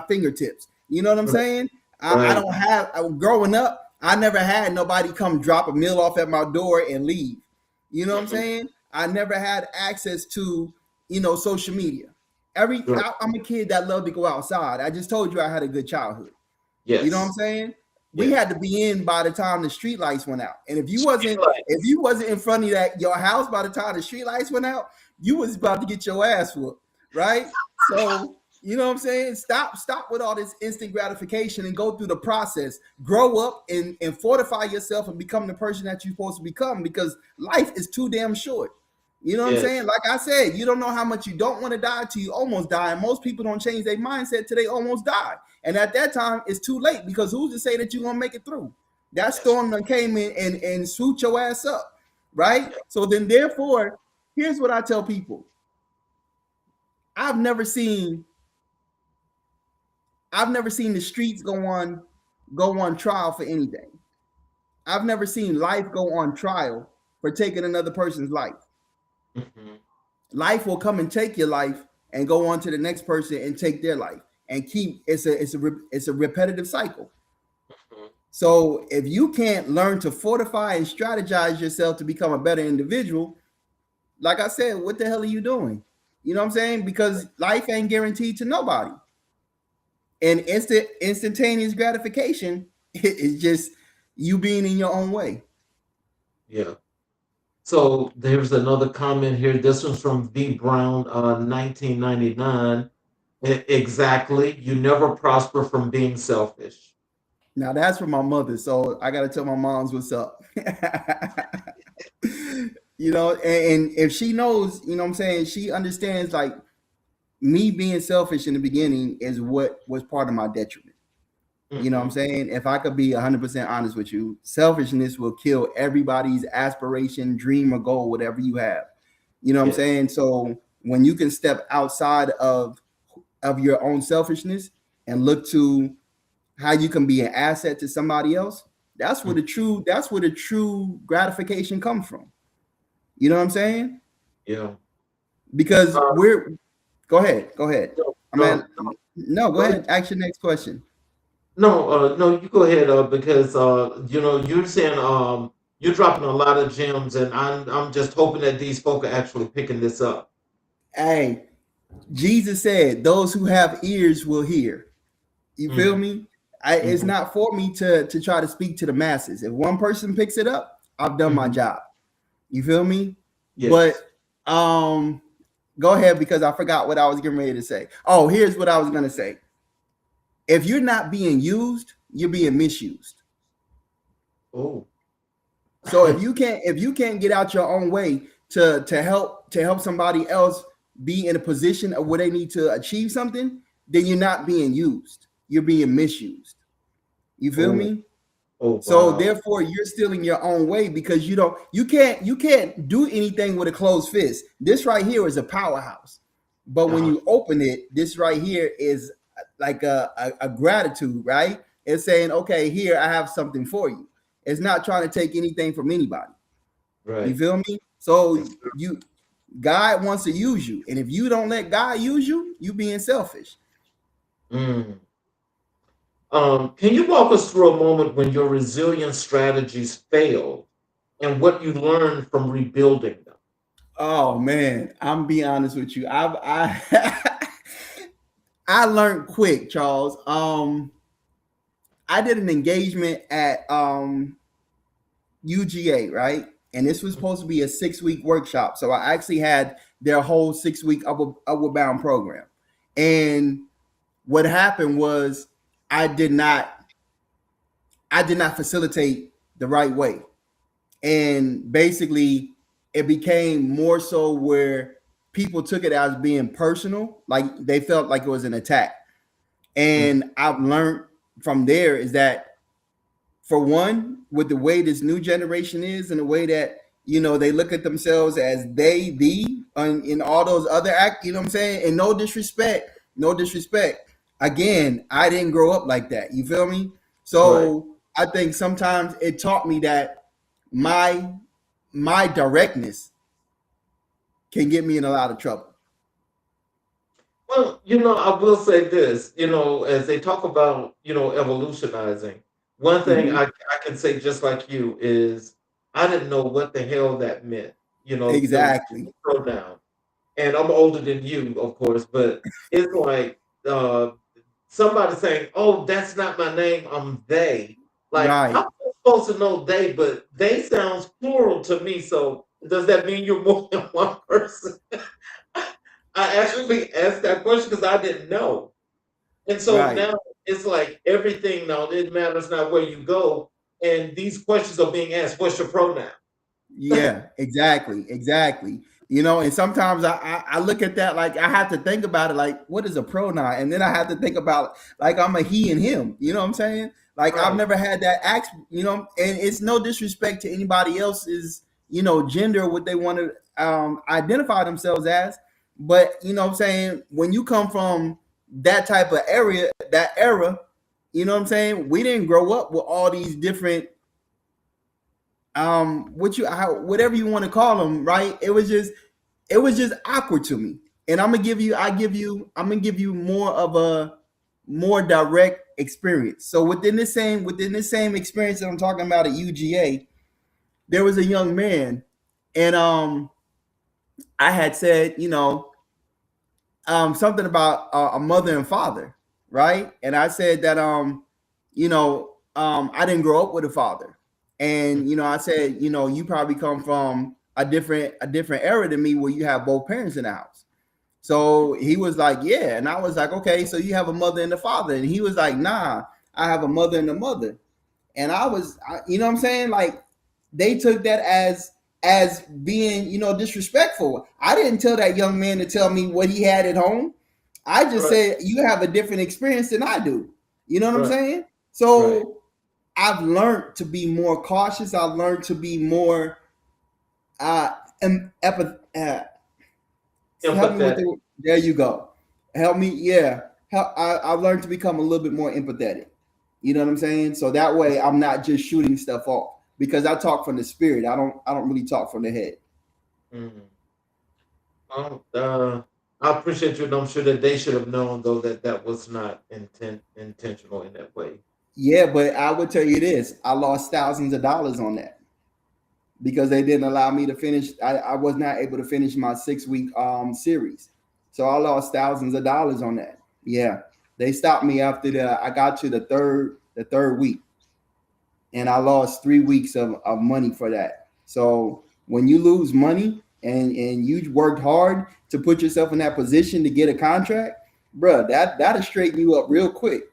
fingertips. You know what I'm Right. saying? I Right. don't have growing up, I never had nobody come drop a meal off at my door and leave. You know what I'm saying? I never had access to, social media. Right. I'm a kid that loved to go outside. I just told you I had a good childhood. You know what I'm Yes. saying? We Yes. had to be in by the time the street lights went out. And if you Street wasn't if lights. you wasn't in front of your house by the time the street lights went out, you was about to get your ass whooped, right? So, you know what I'm saying? Stop with all this instant gratification and go through the process. Grow up and fortify yourself and become the person that you're supposed to become, because life is too damn short. You know what I'm Yes. saying? Like I said, you don't know how much you don't want to die till you almost die. And most people don't change their mindset till they almost die. And at that time, it's too late, because who's to say that you're gonna make it through? That Yes. storm that came in and swooped your ass up, right? So then, therefore, here's what I tell people: I've never seen the streets go on trial for anything. I've never seen life go on trial for taking another person's life. Mhm. Life will come and take your life and go on to the next person and take their life, and keep it's a repetitive cycle. Mhm. So if you can't learn to fortify and strategize yourself to become a better individual, like I said, what the hell are you doing? You know what I'm saying? Because life ain't guaranteed to nobody. And instantaneous gratification is just you being in your own way. Yeah. So there's another comment here. This one's from V Brown, 1999. Exactly. You never prosper from being selfish. Now that's from my mother, so I gotta tell my moms what's up. And if she knows, you know what I'm saying, she understands, like, me being selfish in the beginning is what was part of my detriment. You know what I'm Hmm. saying? If I could be 100% honest with you, selfishness will kill everybody's aspiration, dream, or goal, whatever you have. You know what I'm Yes. saying? So when you can step outside of your own selfishness and look to how you can be an asset to somebody else, Mhm. that's where the true gratification comes from. You know what I'm saying? Yeah. Because Uh, go ahead. no, Man, no, go ahead. Ask your next question. No, you go ahead, because you're saying you're dropping a lot of gems, and I'm just hoping that these folk are actually picking this up. Hey, Jesus said, "Those who have ears will hear." You feel Mm-hmm. me? It's Mm-hmm. not for me to try to speak to the masses. If one person picks it up, I've done my Mm-hmm. job. You feel me? But Yes. go ahead because I forgot what I was getting ready to say. Oh, here's what I was gonna say. If you're not being used, you're being misused. Oh. So if you can't get out your own way to help somebody else be in a position of where they need to achieve something, then you're not being used. You're being misused. You feel Oh. me? Oh, So wow. therefore you're still in your own way because you can't do anything with a closed fist. This right here is a powerhouse. But when Uh-huh. you open it, this right here is like a gratitude, right? It's saying, okay, here I have something for you. It's not trying to take anything from anybody. You Right. feel me? So Yes, sir. you God wants to use you. And if you don't let God use you, you being selfish. Mm. Can you walk us through a moment when your resilience strategies failed and what you learned from rebuilding them? Oh man, I'm being honest with you. I learned quick, Charles. I did an engagement at UGA, right? And this was supposed to be a 6 week workshop. So I actually had their whole 6 week upward bound program. And what happened was I did not I did not facilitate the right way. And basically it became more so where people took it as being personal, like they felt like it was an attack. Mm. And I've learned from there is that, for one, with the way this new generation is and the way that they look at themselves as they the in all those other act, you know what I'm saying? And no disrespect. Again, I didn't grow up like that. You feel me? Right. So I think sometimes it taught me that my my directness can get me in a lot of trouble. Well, I will say this, as they talk about, evolutionizing, one thing Hmm. I can say just like you is I didn't know what the hell that meant, the Exactly. pronoun. And I'm older than you, of course, but it's like somebody saying, "Oh, that's not my name, I'm they." Like, Right. how am I supposed to know they? But they sounds plural to me. So does that mean you're more than one person? I actually asked that question because I didn't know. And so Right. now it's like everything now, it matters not where you go. And these questions are being asked, what's your pronoun? Yeah, exactly. And sometimes I look at that, like I have to think about it, like what is a pronoun, and then I have to think about like I'm a he and him. You know what I'm saying? Like I've Right, never had that act, and it's no disrespect to anybody else's gender, what they want to identify themselves as, but what I'm saying, when you come from that type of area, that era, what I'm saying, we didn't grow up with all these different whatever you want to call them, right? It was just awkward to me. And I'm gonna give you more of a more direct experience. So within this same experience that I'm talking about at UGA, there was a young man, and I had said, something about a mother and father, right? And I said that I didn't grow up with a father, and I said, you probably come from a different era than me where you have both parents in the house. So he was like, yeah, and I was like, okay, so you have a mother and a father, and he was like, nah, I have a mother and a mother. And you know what I'm saying? Like they took that as being, disrespectful. I didn't tell that young man to tell me what he had at home. I just right, said you have a different experience than I do. You know what I'm right, saying? right. So I've learned to be more cautious. I've learned to be more uh, help me with Empathetic. the. There you go. Help me. Yeah. I've learned to become a little bit more empathetic. You know what I'm saying? So that way I'm not just shooting stuff off because I talk from the spirit. I don't really talk from the head. Mhm. I appreciate you, and I'm sure that they should have known though that that was not intentional in that way. Yeah, but I would tell you this: I lost thousands of dollars on that because they didn't allow me to finish. I was not able to finish my 6 week series, so I lost thousands of dollars on that. Yeah, they stopped me after I got to the third week, and I lost 3 weeks of money for that. So when you lose money and you worked hard to put yourself in that position to get a contract, bruh, that'll straighten you up real quick.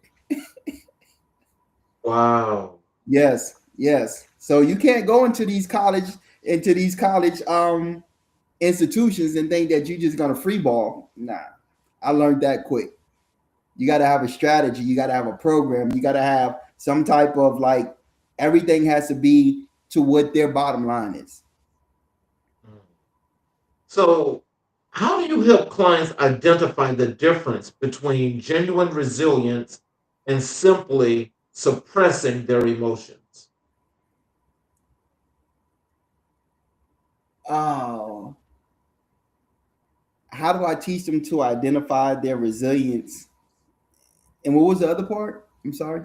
Wow. Yes, yes. So you can't go into these college institutions and think that you're just gonna free ball. Nah, I learned that quick. You got to have a strategy. You got to have a program. You got to have some type of like everything has to be to what their bottom line is. Mm. So, how do you help clients identify the difference between genuine resilience and simply suppressing their emotions? Oh, how do I teach them to identify their resilience? And what was the other part? I'm sorry.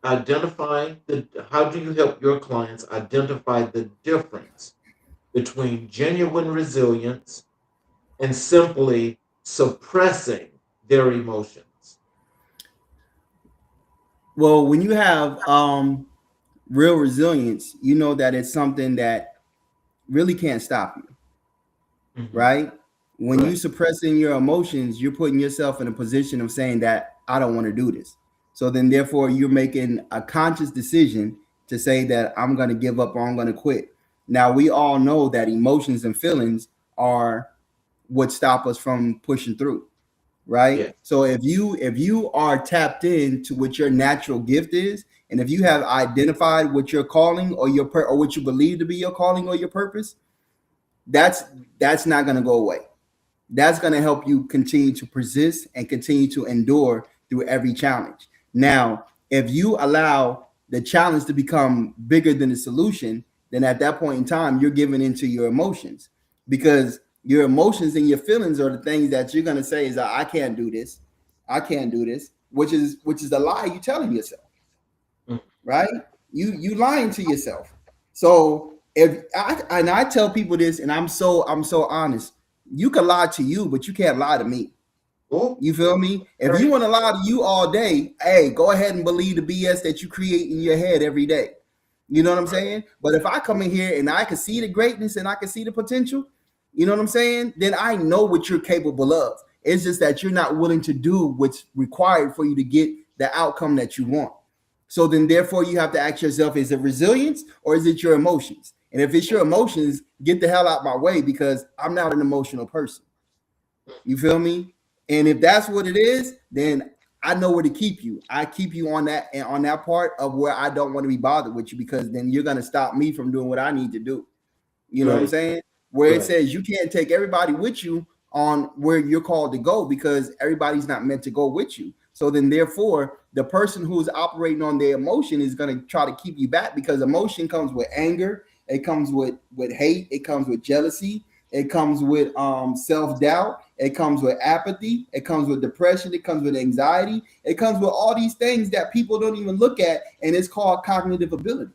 Identify the how do you help your clients identify the difference between genuine resilience and simply suppressing their emotions? Well, when you have real resilience, you know that it's something that really can't stop you, Hmm. right? When you Right. suppressing your emotions, you're putting yourself in a position of saying that I don't want to do this. So then therefore you're making a conscious decision to say that I'm going to give up or I'm going to quit. Now we all know that emotions and feelings are what stop us from pushing through, right? Yeah. So if you are tapped into what your natural gift is, and if you have identified what your calling or or what you believe to be your calling or your purpose, that's that's not going to go away. That's going to help you continue to persist and continue to endure through every challenge. Now, if you allow the challenge to become bigger than the solution, then at that point in time, you're giving into your emotions, because your emotions and your feelings are the things that you're going to say is, I can't do this. I can't do this, which is the lie you're telling yourself, Mm. right? You lying to yourself. So I tell people this, and I'm so honest. You can lie to you, but you can't lie to me. Oh, You feel me? If you okay. want to lie to you all day, hey, go ahead and believe the BS that you create in your head every day. You know what I'm Right. saying? But if I come in here and I can see the greatness and I can see the potential, you know what I'm saying? Then I know what you're capable of. It's just that you're not willing to do what's required for you to get the outcome that you want. So then, therefore, you have to ask yourself: is it resilience or is it your emotions? And if it's your emotions, get the hell out my way, because I'm not an emotional person. You feel me? And if that's what it is, then I know where to keep you. I keep you on that part of where I don't want to be bothered with you, because then you're gonna stop me from doing what I need to do. You know what I'm Right. saying? Where it Right. says you can't take everybody with you on where you're called to go, because everybody's not meant to go with you. So then, therefore, the person who's operating on their emotion is going to try to keep you back, because emotion comes with anger, it comes with hate, it comes with jealousy, it comes with self doubt, it comes with apathy, it comes with depression, it comes with anxiety, it comes with all these things that people don't even look at, and it's called cognitive ability.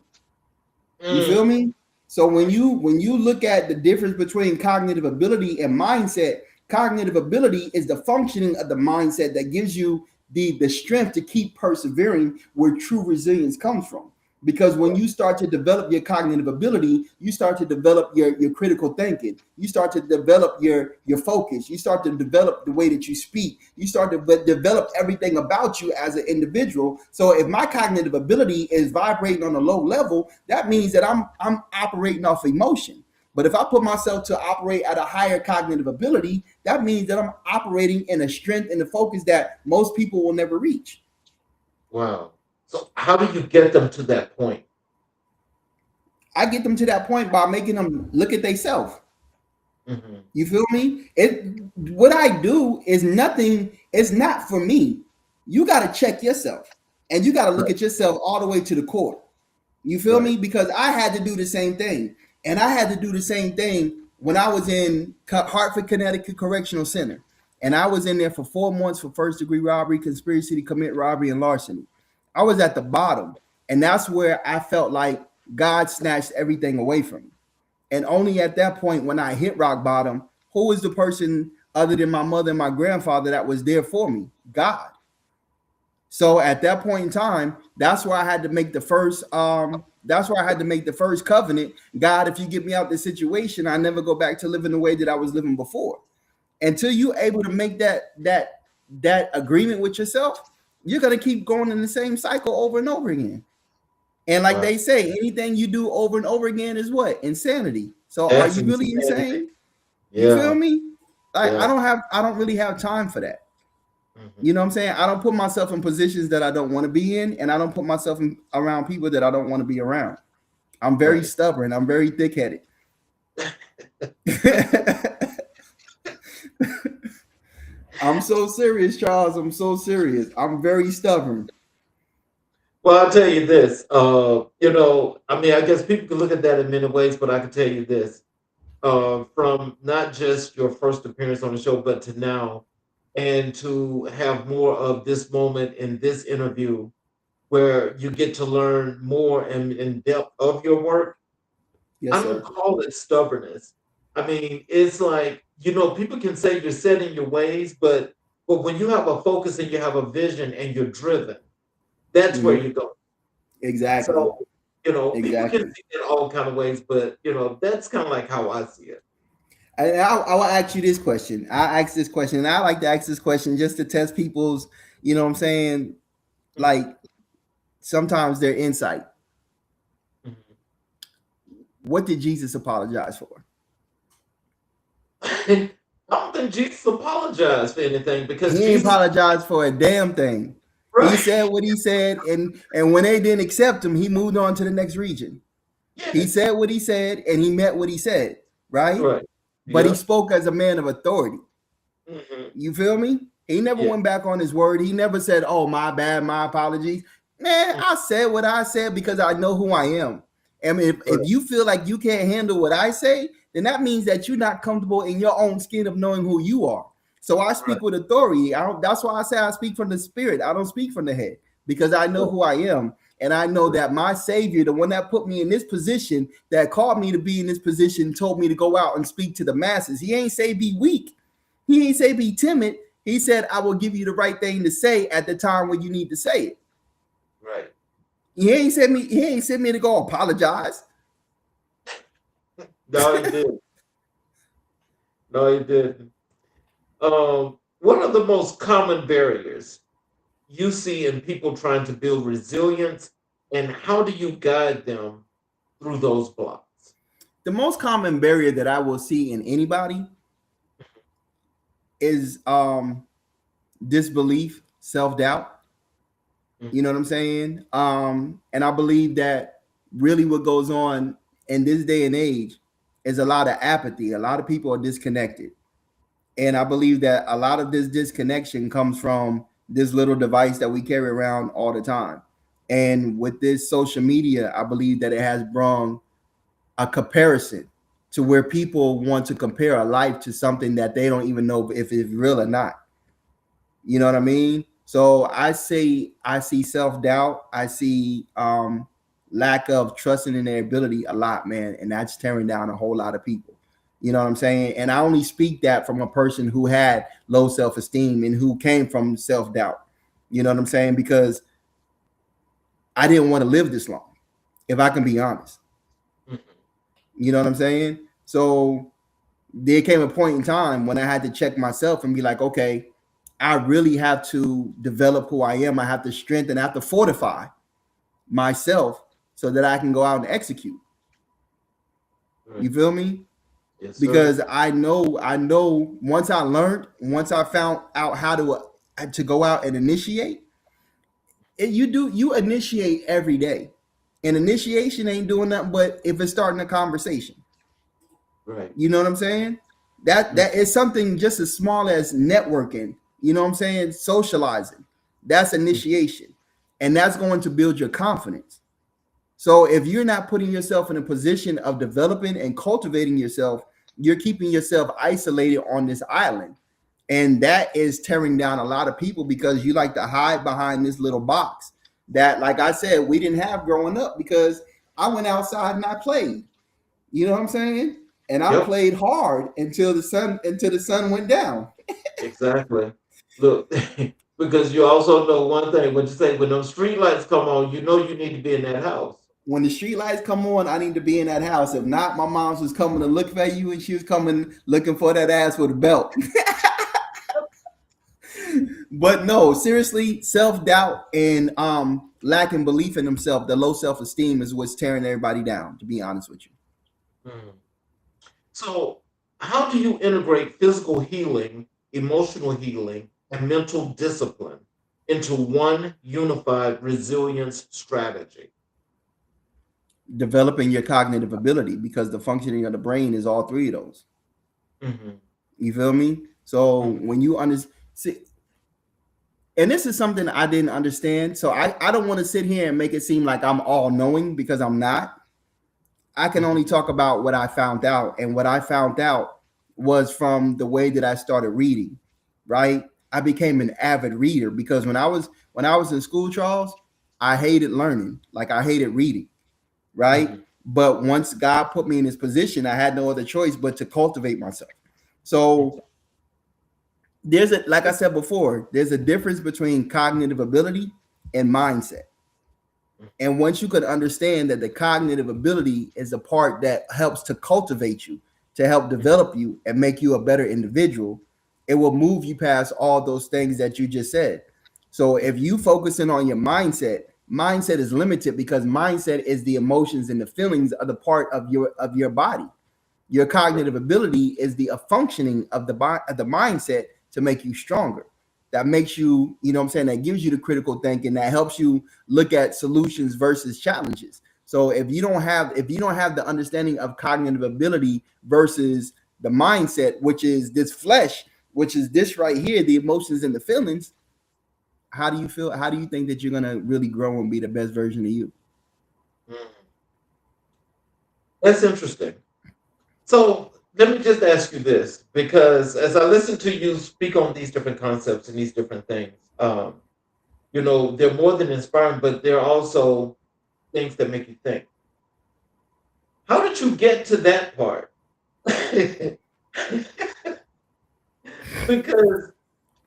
You Mm. feel me? So when you look at the difference between cognitive ability and mindset, cognitive ability is the functioning of the mindset that gives you the strength to keep persevering, where true resilience comes from. Because when Right. you start to develop your cognitive ability, you start to develop your critical thinking. You start to develop your focus. You start to develop the way that you speak. You start to develop everything about you as an individual. So if my cognitive ability is vibrating on a low level, that means that I'm operating off emotion. But if I put myself to operate at a higher cognitive ability, that means that I'm operating in a strength and a focus that most people will never reach. Wow. So, how do you get them to that point? I get them to that point by making them look at themselves. Hmm. You feel me? What I do is nothing, it's not for me. You got to check yourself, and you got to look Right. at yourself all the way to the core. You feel Right. me? Because I had to do the same thing. And I had to do the same thing when I was in Hartford, Connecticut Correctional Center. And I was in there for 4 months for first degree robbery, conspiracy to commit robbery, and larceny. I was at the bottom. And that's where I felt like God snatched everything away from me. And only at that point, when I hit rock bottom, who was the person other than my mother and my grandfather that was there for me? God. So at that point in time, that's where I had to make the first covenant. God, if you get me out this situation, I never go back to living the way that I was living before. Until you're able to make that agreement with yourself, you're gonna keep going in the same cycle over and over again. And like they say, anything you do over and over again is what? Insanity. So are you really insane? You feel me? Like I don't really have time for that. You know what I'm saying? I don't put myself in positions that I don't want to be in, and I don't put myself around people that I don't want to be around. I'm very stubborn. I'm very thick-headed. I'm so serious, Charles. I'm so serious. I'm very stubborn. Well, I'll tell you this. I guess people can look at that in many ways, but I can tell you this. From not just your first appearance on the show, but to now, and to have more of this moment in this interview where you get to learn more and in depth of your work. Yes, I don't call it stubbornness. I mean, it's like, people can say you're set in your ways, but when you have a focus and you have a vision and you're driven, that's where you go. Exactly. So, people can see it all kind of ways, but that's kind of like how I see it. I will ask you this question. I ask this question, and I like to ask this question just to test people's, what I'm saying, like sometimes their insight. What did Jesus apologize for? I don't think Jesus apologized for anything because he didn't apologize for a damn thing. Right. He said what he said, and when they didn't accept him, he moved on to the next region. Yeah. He said what he said, and he meant what he said, right? Right. But he spoke as a man of authority. You feel me? He never went back on his word. He never said, "Oh, my bad, my apologies." Man, I said what I said because I know who I am. And if you feel like you can't handle what I say, then that means that you're not comfortable in your own skin of knowing who you are. So I speak with authority. That's why I say I speak from the spirit. I don't speak from the head because I know who I am. And I know that my Savior, the one that put me in this position, that called me to be in this position, told me to go out and speak to the masses. He ain't say be weak. He ain't say be timid. He said, I will give you the right thing to say at the time when you need to say it. Right. He ain't sent me to go apologize. No, he didn't. No, he didn't. What are the most common barriers you see in people trying to build resilience, and how do you guide them through those blocks? The most common barrier that I will see in anybody is disbelief, self-doubt. You know what I'm saying? And I believe that really what goes on in this day and age is a lot of apathy. A lot of people are disconnected. And I believe that a lot of this disconnection comes from this little device that we carry around all the time. And with this social media, I believe that it has brought a comparison to where people want to compare a life to something that they don't even know if it's real or not. You know what I mean? So I see self-doubt. I see lack of trusting in their ability a lot, man. And that's tearing down a whole lot of people. You know what I'm saying? And I only speak that from a person who had low self-esteem and who came from self-doubt. You know what I'm saying? Because I didn't want to live this long, if I can be honest. You know what I'm saying? So there came a point in time when I had to check myself and be like, okay, I really have to develop who I am. I have to strengthen, I have to fortify myself so that I can go out and execute. You feel me? Yes, because I know once I found out how to go out and initiate, you initiate every day. And initiation ain't doing nothing but if it's starting a conversation. Right. You know what I'm saying? That is something just as small as networking, you know what I'm saying? Socializing. That's initiation. And that's going to build your confidence. So if you're not putting yourself in a position of developing and cultivating yourself, you're keeping yourself isolated on this island. And that is tearing down a lot of people because you like to hide behind this little box that, like I said, we didn't have growing up because I went outside and I played. You know what I'm saying? And I Yep, played hard until the sun went down. exactly. Look, because you also know one thing when you say when those street lights come on, you know you need to be in that house. When the street lights come on, I need to be in that house. If not, my mom's was coming to look for you and she was coming looking for that ass with a belt. But no, seriously, self-doubt and lacking belief in themselves, the low self-esteem is what's tearing everybody down, to be honest with you. Mhm. So, how do you integrate physical healing, emotional healing, and mental discipline into one unified resilience strategy? Developing your cognitive ability because the functioning of the brain is all three of those. Hmm. You feel me? So Hmm. when you understand, and this is something I didn't understand. So I don't want to sit here and make it seem like I'm all knowing because I'm not. I can only Hmm. talk about what I found out. And what I found out was from the way that I started reading, right? I became an avid reader because when I was in school, Charles, I hated learning. Like I hated reading, right? Hmm. But once God put me in this position, I had no other choice but to cultivate myself. So there's a like I said before, there's a difference between cognitive ability and mindset. And once you could understand that the cognitive ability is a part that helps to cultivate you, to help develop you and make you a better individual, it will move you past all those things that you just said. So if you focusing on your mindset, mindset is limited because mindset is the emotions and the feelings of the part of your body. Your cognitive ability is the functioning of the mindset to make you stronger. That makes you, you know what I'm saying, that gives you the critical thinking that helps you look at solutions versus challenges. So if you don't have the understanding of cognitive ability versus the mindset, which is this flesh, which is this right here, the emotions and the feelings, how do you feel? How do you think that you're gonna really grow and be the best version of you? Hmm. That's interesting. So, let me just ask you this because as I listen to you speak on these different concepts and these different things, they're more than inspiring, but they're also things that make you think. How did you get to that part? Because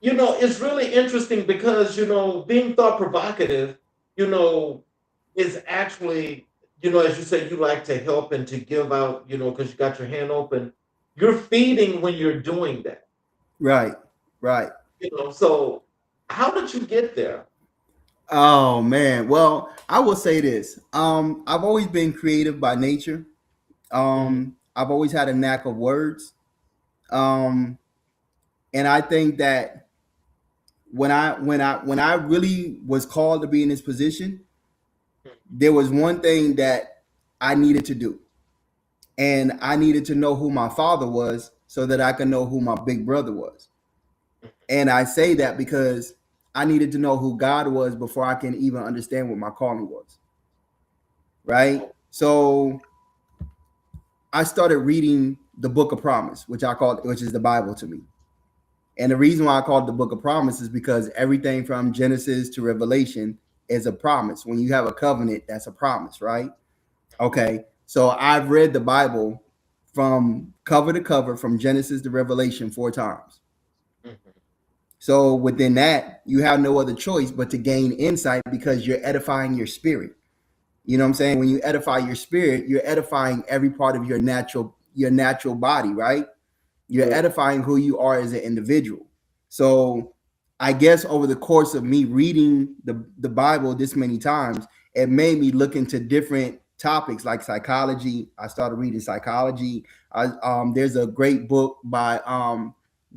it's really interesting because being thought provocative, you know, is actually as you say, you like to help and to give out, because you got your hand open. You're feeding when you're doing that. Right, right. So how did you get there? Oh man. Well, I will say this. I've always been creative by nature. Hmm. I've always had a knack of words. Um, and I think that when I really was called to be in this position, there was one thing that I needed to do. And I needed to know who my father was so that I could know who my big brother was. And I say that because I needed to know who God was before I can even understand what my calling was. Right? So I started reading the Book of Promise, which is the Bible to me. And the reason why I call it the Book of Promise is because everything from Genesis to Revelation is a promise. When you have a covenant, that's a promise, right? Okay. So I've read the Bible from cover to cover, from Genesis to Revelation 4 times. Hmm. So within that, you have no other choice but to gain insight because you're edifying your spirit. You know what I'm saying? When you edify your spirit, you're edifying every part of your natural body, right? You're Yeah. edifying who you are as an individual. So I guess over the course of me reading the Bible this many times, it made me look into different topics like psychology. I started reading psychology. There's a great book by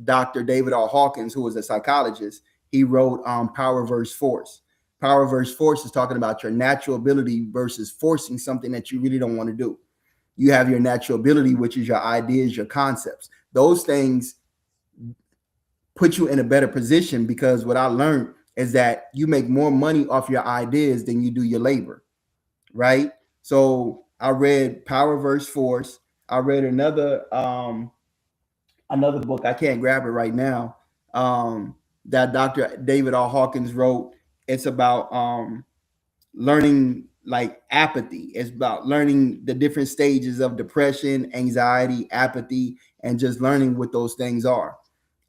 Dr. David R. Hawkins, who was a psychologist. He wrote Power versus Force. Power versus Force is talking about your natural ability versus forcing something that you really don't want to do. You have your natural ability, which is your ideas, your concepts. Those things put you in a better position because what I learned is that you make more money off your ideas than you do your labor, right? So I read Power versus Force. I read another book. I can't grab it right now. um, that Dr. David R. Hawkins wrote. It's about learning like apathy. It's about learning the different stages of depression, anxiety, apathy, and just learning what those things are.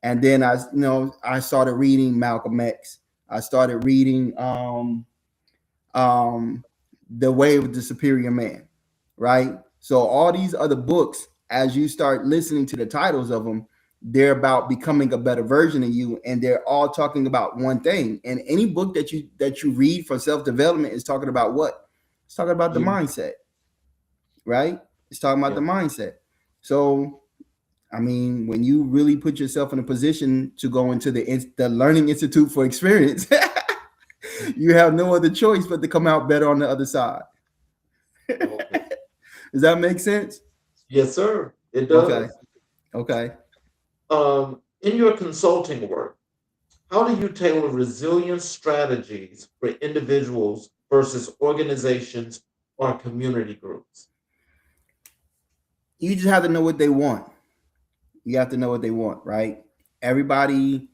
And then I started reading Malcolm X. I started reading um, The Way of the Superior Man, right? So all these other books, as you start listening to the titles of them, they're about becoming a better version of you, and they're all talking about one thing. And any book that you read for self development is talking about what? It's talking about the You, mindset, right? It's talking about yeah. the mindset. So I mean, when you really put yourself in a position to go into the Learning Institute for Experience, you have no other choice but to come out better on the other side. Okay. Does that make sense? Yes, sir. It Okay. does. Okay. In your consulting work, how do you tailor resilience strategies for individuals versus organizations or community groups? You just have to know what they want. You have to know what they want, right? Everybody,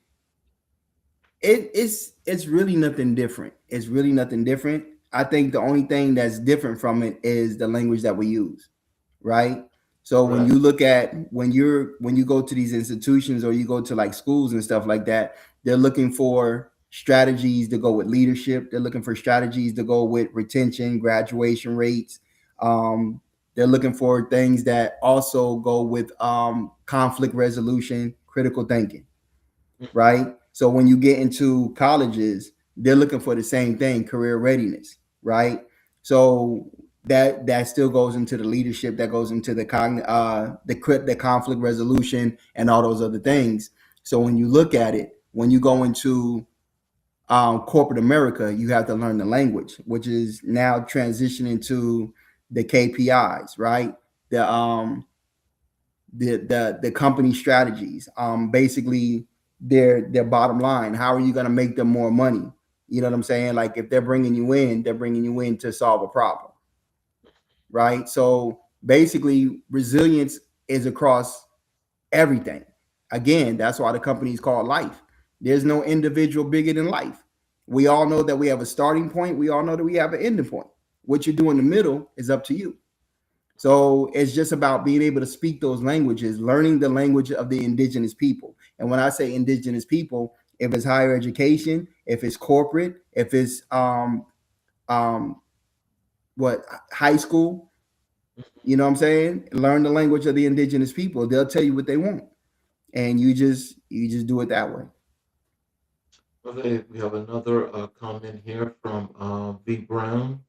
it's really nothing different. It's really nothing different. I think the only thing that's different from it is the language that we use, right? So when Right. you look at when you go to these institutions or you go to like schools and stuff like that, they're looking for strategies to go with leadership. They're looking for strategies to go with retention, graduation rates. Um, they're looking for things that also go with conflict resolution, critical thinking, right? So when you get into colleges, they're looking for the same thing, career readiness, right? So that still goes into the leadership, that goes into the conflict resolution and all those other things. So when you look at it, when you go into corporate America, you have to learn the language, which is now transitioning to the KPIs, right? The the company strategies, basically their bottom line. How are you going to make them more money? You know what I'm saying? Like if they're bringing you in, they're bringing you in to solve a problem, right? So basically resilience is across everything. Again, that's why the company is called life. There's no individual bigger than life. We all know that we have a starting point, we all know that we have an ending point. What you do in the middle is up to you. So it's just about being able to speak those languages, learning the language of the indigenous people. And when I say indigenous people, if it's higher education, if it's corporate, if it's um what high school, you know what I'm saying? Learn the language of the indigenous people. They'll tell you what they want. And you just do it that way. Okay, we have another comment here from V. Brown.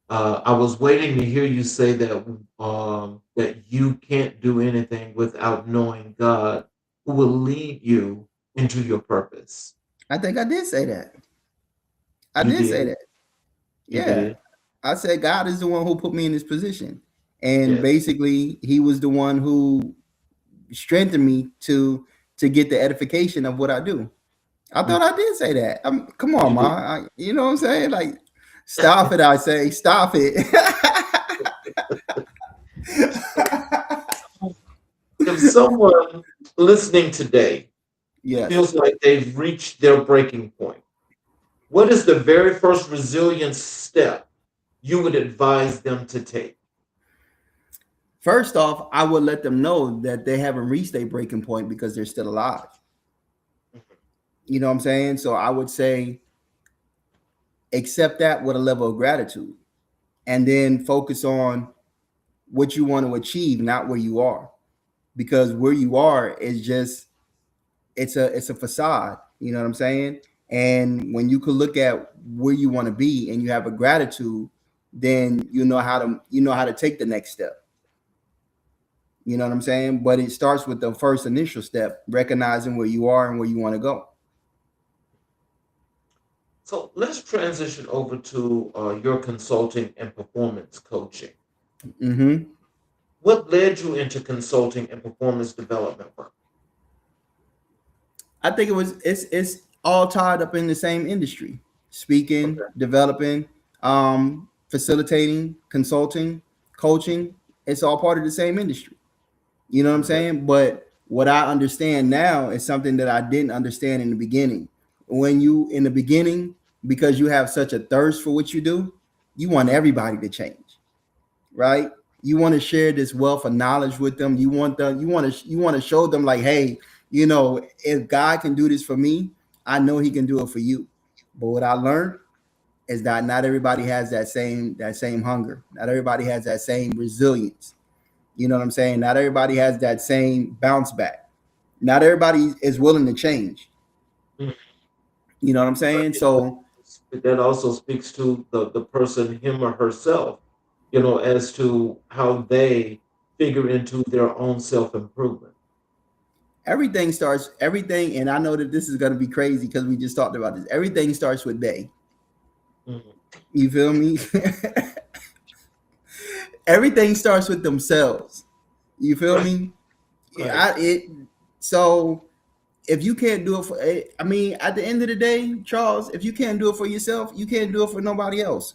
I was waiting to hear you say that you can't do anything without knowing God, who will lead you into your purpose. I think I did say that. I You did say did. that. You Yeah. did. I said God is the one who put me in this position. And Yes. basically he was the one who strengthened me to get the edification of what I do. I Mm, thought I did say that. Come on, you ma. did. You know what I'm saying? Like, stop it. I say, stop it. If someone listening today Yes. feels like they've reached their breaking point, what is the very first resilience step you would advise them to take? First off, I would let them know that they haven't reached a breaking point because they're still alive. You know what I'm saying? So I would say accept that with a level of gratitude and then focus on what you want to achieve, not where you are. Because where you are is just it's a facade, you know what I'm saying? And when you could look at where you want to be and you have a gratitude, then you know how to take the next step. You know what I'm saying? But it starts with the first initial step, recognizing where you are and where you want to go. So let's transition over to your consulting and performance coaching. Hmm. What led you into consulting and performance development work? I think it's all tied up in the same industry. Speaking, Okay. developing, facilitating, consulting, coaching, it's all part of the same industry. You know what I'm Okay. saying? But what I understand now is something that I didn't understand in the beginning. When you in the beginning, because you have such a thirst for what you do, you want everybody to change, right? You want to share this wealth of knowledge with them. You want to show them like, hey, if God can do this for me, I know He can do it for you. But what I learned is that not everybody has that same hunger. Not everybody has that same resilience. You know what I'm saying? Not everybody has that same bounce back. Not everybody is willing to change. Mhm. You know what I'm But saying? So that also speaks to the person, him or herself, as to how they figure into their own self improvement. everything, and I know that this is going to be crazy because we just talked about this. Everything starts with they. Mhm. You feel me? Everything starts with themselves. You feel Right, me? right, So if you can't do it for, I mean, at the end of the day, Charles, if you can't do it for yourself, you can't do it for nobody else.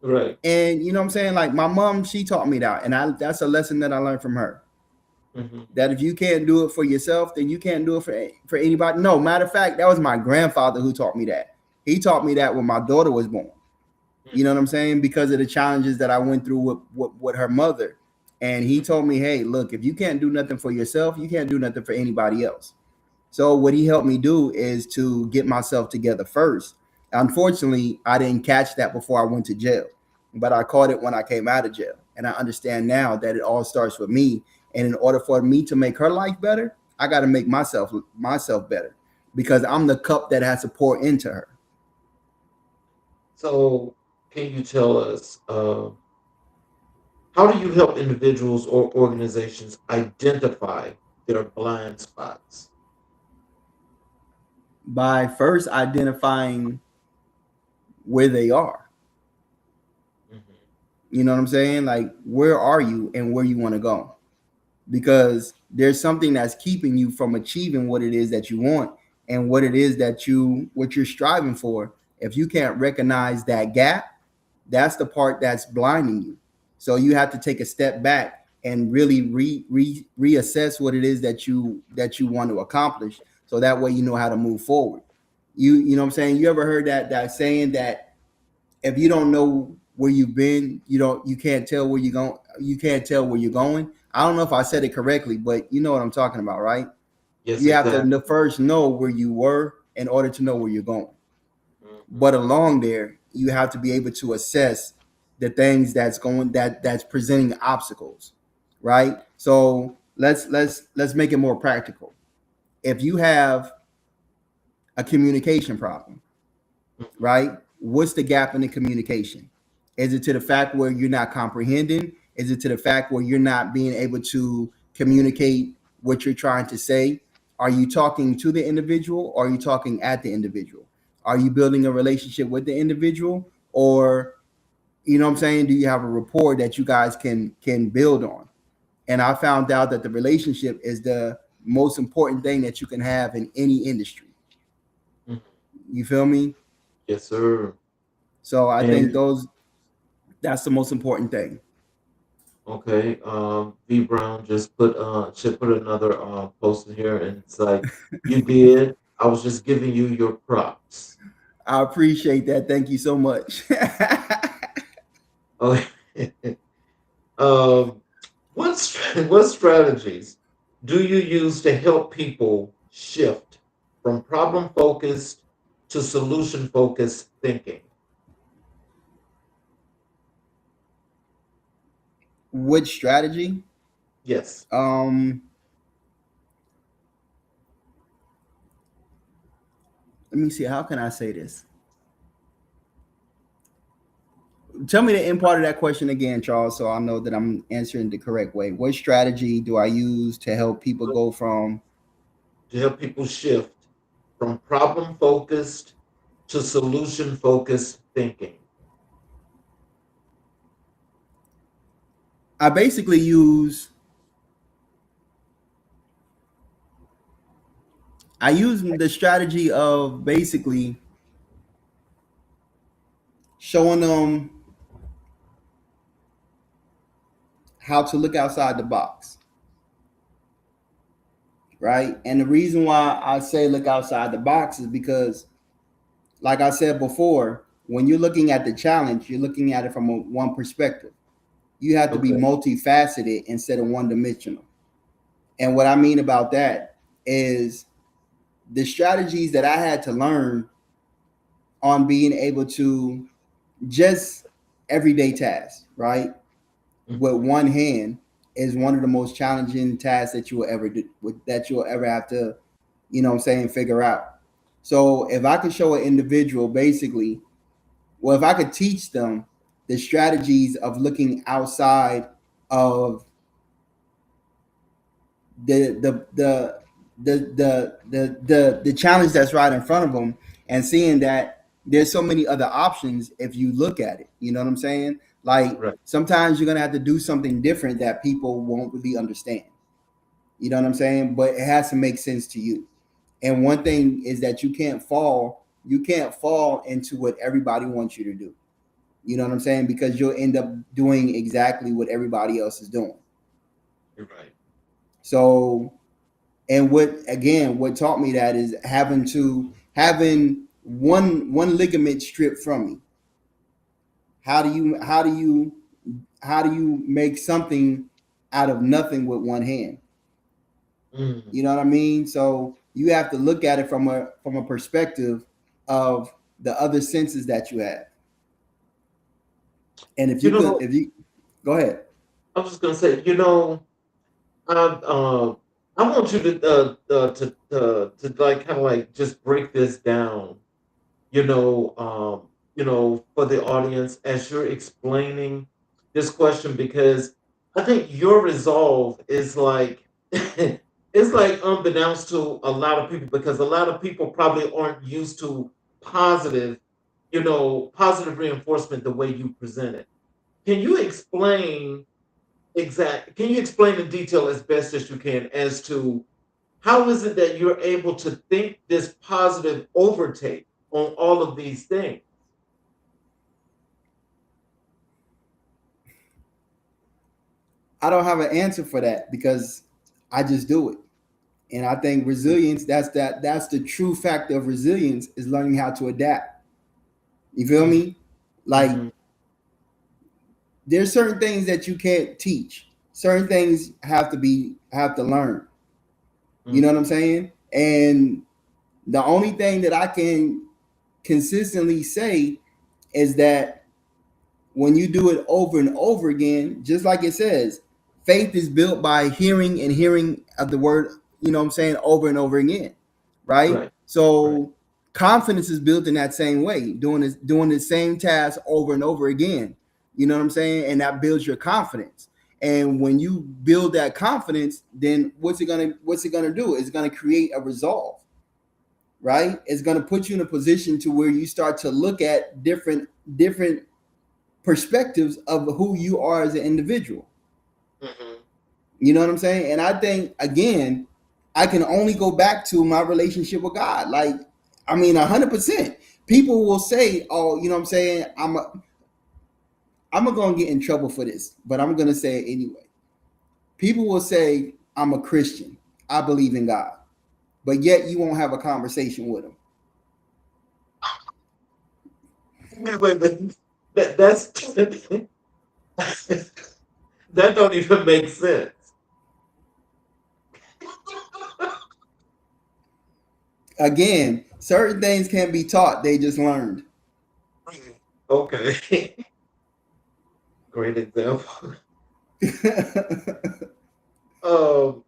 right. And you know what I'm saying? Like my mom, she taught me that, and that's a lesson that I learned from her. Hmm. That if you can't do it for yourself, then you can't do it for anybody. No, matter of fact, that was my grandfather who taught me that. He taught me that when my daughter was born. You know what I'm saying? Because of the challenges that I went through with her mother. And he told me, hey, look, if you can't do nothing for yourself, you can't do nothing for anybody else. So what he helped me do is to get myself together first. Unfortunately, I didn't catch that before I went to jail, but I caught it when I came out of jail. And I understand now that it all starts with me. And in order for me to make her life better, I got to make myself better because I'm the cup that has to pour into her. So, can you tell us how do you help individuals or organizations identify their blind spots? By first identifying where they are. Hmm. You know what I'm saying? Like, where are you and where you want to go? Because there's something that's keeping you from achieving what it is that you want and what it is what you're striving for. If you can't recognize that gap, that's the part that's blinding you. So you have to take a step back and really reassess what it is that you want to accomplish. So that way you know how to move forward. You know what I'm saying? You ever heard that saying that if you don't know where you've been, you can't tell where you're going. You can't tell where you're going. I don't know if I said it correctly, but you know what I'm talking about, right? Yes, You have exactly. to first know where you were in order to know where you're going. Hmm. But along there, you have to be able to assess the things that's presenting obstacles, right? So let's make it more practical. If you have a communication problem, right? What's the gap in the communication? Is it to the fact where you're not comprehending? Is it to the fact where you're not being able to communicate what you're trying to say? Are you talking to the individual or are you talking at the individual? Are you building a relationship with the individual or you know what I'm saying? Do you have a rapport that you guys can build on? And I found out that the relationship is the most important thing that you can have in any industry. Hmm. You feel me? Yes, sir. So I think And that's the most important thing. okay, V Brown just put should put another post in here, and it's like you did. I was just giving you your props. I appreciate that. Thank you so much. Okay. um, what strategies do you use to help people shift from problem focused to solution focused thinking? Which strategy? Yes. Um, Let me see. How can I say this? Tell me the end part of that question again, Charles, so I know that I'm answering the correct way. What strategy do I use to help people go from? To help people shift from problem focused to solution focused thinking. I basically use the strategy of basically showing them how to look outside the box. right? And the reason why I say look outside the box is because, like I said before, when you're looking at the challenge, you're looking at it from one perspective. You have to be Okay. multifaceted instead of one dimensional. And what I mean about that is the strategies that I had to learn on being able to just everyday tasks, right? With Mhm. one hand is one of the most challenging tasks that you will ever do, that you'll ever have to, you know what I'm saying, figure out. So if I could show an individual basically, well, if I could teach them the strategies of looking outside of the the the the challenge that's right in front of them, and seeing that there's so many other options if you look at it, you know what I'm saying? Like Right. sometimes you're gonna have to do something different that people won't really understand, you know what I'm saying, but it has to make sense to you. And one thing is that you can't fall into what everybody wants you to do, you know what I'm saying, because you'll end up doing exactly what everybody else is doing. You're right. So, and what taught me that is having one ligament stripped from me. How do you make something out of nothing with one hand? Mm. You know what I mean? So you have to look at it from a perspective of the other senses that you have. And if You you could, know, if you go ahead. I was just gonna say, I I want you to like kind of like just break this down, for the audience as you're explaining this question, because I think your resolve is like it's like unbeknownst to a lot of people, because a lot of people probably aren't used to positive, positive reinforcement the way you present it. Can you explain can you explain in detail as best as you can as to how is it that you're able to think this positive overtake on all of these things? I don't have an answer for that because I just do it. And I think resilience, that's the true factor of resilience, is learning how to adapt. You feel me? Like Mm-hmm. there's certain things that you can't teach. Certain things have to learn. You know what I'm saying? And the only thing that I can consistently say is that when you do it over and over again, just like it says, faith is built by hearing and hearing of the word, you know what I'm saying, over and over again. Right? Right, right. So confidence is built in that same way, doing the same task over and over again. You know what I'm saying? And that builds your confidence. And when you build that confidence, then what's it gonna do? It's gonna create a resolve, right? It's gonna put you in a position to where you start to look at different perspectives of who you are as an individual. Mm-hmm. You know what I'm saying? And I think again, I can only go back to my relationship with God. Like, I mean, 100%. People will say, "Oh, you know what I'm saying? I'm gonna get in trouble for this, but I'm gonna say it anyway." People will say, "I'm a Christian. I believe in God," but yet you won't have a conversation with them. Wait. That's that don't even make sense. Again, certain things can't be taught; they just learned. Okay. Great example. Um,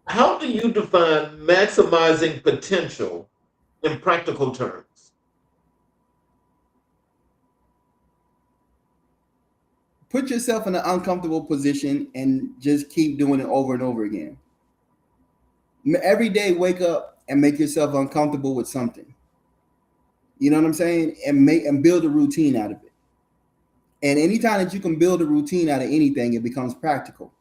how do you define maximizing potential in practical terms? Put yourself in an uncomfortable position and just keep doing it over and over again. Every day, wake up and make yourself uncomfortable with something. You know what I'm saying? And build a routine out of it. And anytime that you can build a routine out of anything, it becomes practical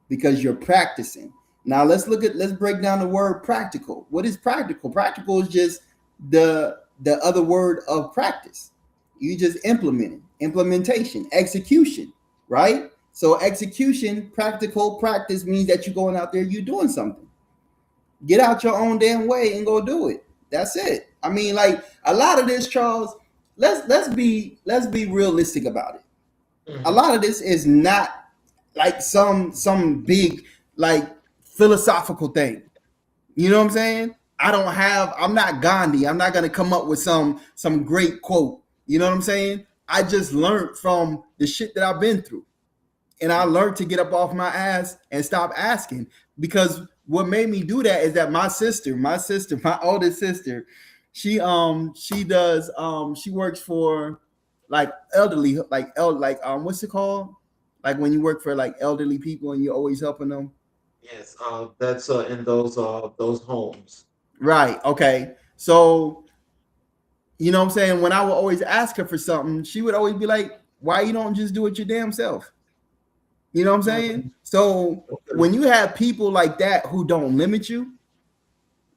because you're practicing. Now let's break down the word practical. What is practical? Practical is just the other word of practice. You just implementation, execution, right? So execution, practical practice means that you're going out there, you're doing something. Get out your own damn way and go do it. That's it. I mean, like a lot of this, Charles. Let's be realistic about it. A Mhm. lot of this is not like some big like philosophical thing. You know what I'm saying? I'm not Gandhi. I'm not gonna come up with some great quote. You know what I'm saying? I just learned from the shit that I've been through. And I learned to get up off my ass and stop asking. Because what made me do that is that my oldest sister, she works for like elderly, what's it called? Like when you work for like elderly people and you're always helping them. Yes, that's in those homes. Right. Okay. So, you know what I'm saying? When I would always ask her for something, she would always be like, why you don't just do it your damn self? You know what I'm saying? Mhm. So Okay. when you have people like that who don't limit you,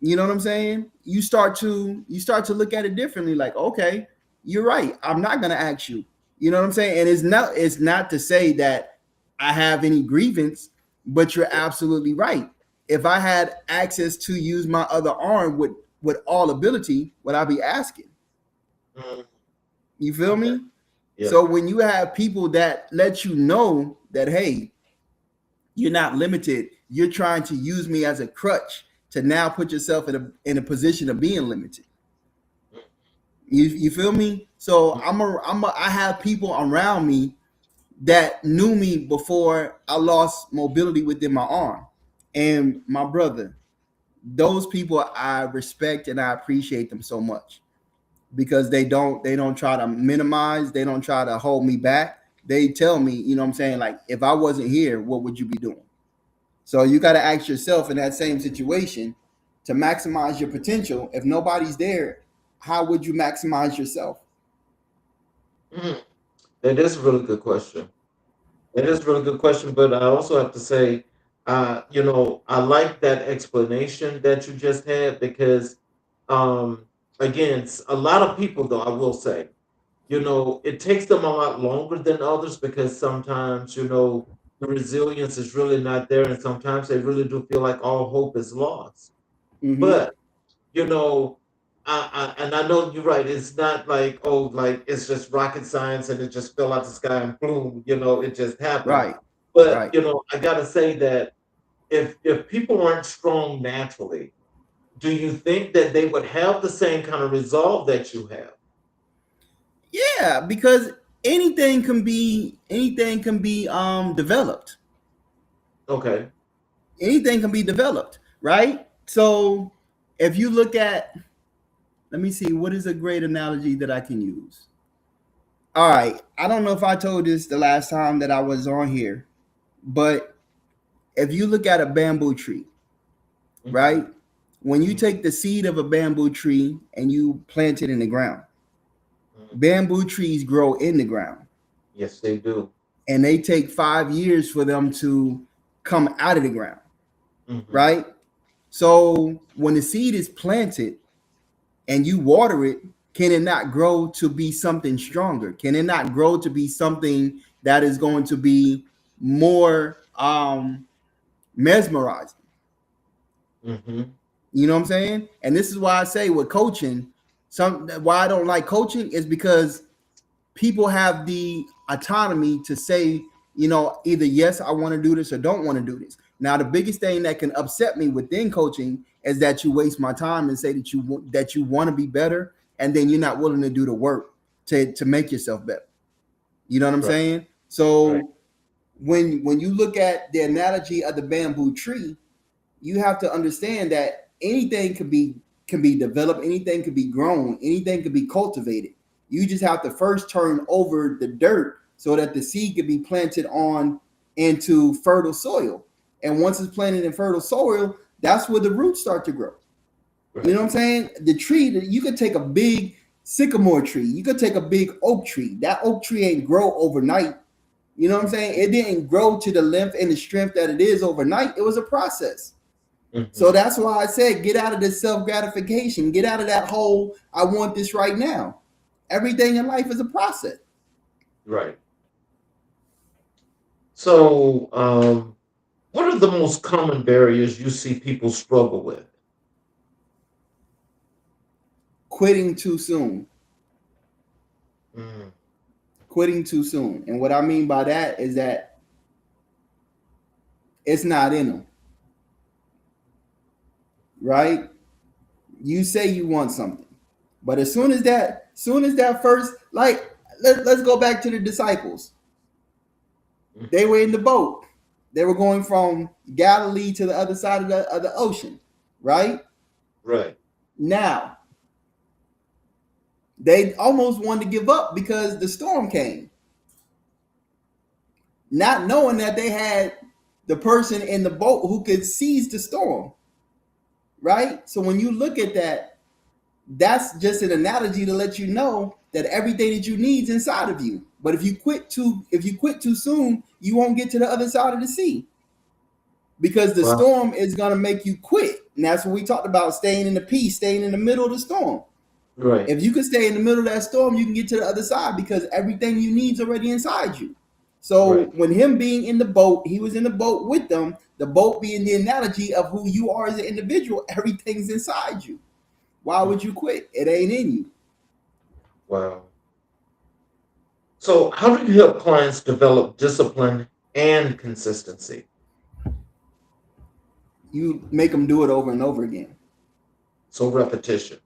you know what I'm saying? You start to look at it differently. Like, okay, you're right. I'm not gonna ask you. You know what I'm saying? And it's not to say that I have any grievance, but you're absolutely right. If I had access to use my other arm with all ability, would I be asking? Mhm. You feel Okay. me? Yeah. So when you have people that let you know that, hey, you're not limited. You're trying to use me as a crutch to now put yourself in a position of being limited. You feel me? So I have people around me that knew me before I lost mobility within my arm. And my brother, those people I respect and I appreciate them so much because they don't try to minimize, they don't try to hold me back. They tell me, you know what I'm saying, like if I wasn't here, what would you be doing? So you got to ask yourself in that same situation to maximize your potential. If nobody's there, how would you maximize yourself? Mhm. That is a really good question. It is a really good question, but I also have to say, I like that explanation that you just had because, um, again, a lot of people, though, I will say, it takes them a lot longer than others because sometimes, the resilience is really not there, and sometimes they really do feel like all hope is lost. Mm-hmm. But you know, and I know you're right. It's not like, oh, like it's just rocket science and it just fell out the sky and boom, it just happened. Right. But Right. I gotta say that if people aren't strong naturally, do you think that they would have the same kind of resolve that you have? Yeah, because anything can be developed. Okay. Anything can be developed, right? So if you look at, let me see, what is a great analogy that I can use? All right, I don't know if I told this the last time that I was on here, but if you look at a bamboo tree, Hmm. right? When you Hmm. take the seed of a bamboo tree and you plant it in the ground, Hmm. bamboo trees grow in the ground Yes, they do. and they take 5 years for them to come out of the ground, Hmm. right? So when the seed is planted and you water it, can it not grow to be something stronger? Can it not grow to be something that is going to be more mesmerizing? Hmm. You know what I'm saying? And this is why I say with coaching, why I don't like coaching is because people have the autonomy to say, either yes, I want to do this or don't want to do this. Now, the biggest thing that can upset me within coaching is that you waste my time and say that you want to be better, and then you're not willing to do the work to make yourself better. You know what I'm Right. saying? Right. So when you look at the analogy of the bamboo tree, you have to understand that anything can be developed, anything can be grown, anything can be cultivated. You just have to first turn over the dirt so that the seed can be planted on into fertile soil. And once it's planted in fertile soil, that's where the roots start to grow. You know Right. what I'm saying? The tree, you could take a big sycamore tree, you could take a big oak tree. That oak tree ain't grow overnight. You know what I'm saying? It didn't grow to the length and the strength that it is overnight. It was a process. So Hmm. that's why I said get out of this self gratification, get out of that whole I want this right now. Everything in life is a process. Right. So, what are the most common barriers you see people struggle with? quitting too soon. Mm. Quitting too soon. And what I mean by that is that it's not in them, right? You say you want something, but soon as that first, like, let's go back to the disciples. They were in the boat. They were going from Galilee to the other side of the ocean, right? Right. Now, they almost wanted to give up because the storm came, not knowing that they had the person in the boat who could seize the storm, right? So when you look at that, that's just an analogy to let you know that everything that you need is inside of you. But if you quit too soon, you won't get to the other side of the sea, because the Wow. storm is going to make you quit. And that's what we talked about, staying in the peace, staying in the middle of the storm. Right. If you can stay in the middle of that storm, you can get to the other side because everything you need is already inside you. So Right. when him being in the boat, he was in the boat with them, the boat being the analogy of who you are as an individual, everything's inside you. Why would you quit? It ain't in you. Wow. So, how do you help clients develop discipline and consistency? You make them do it over and over again. So, repetition.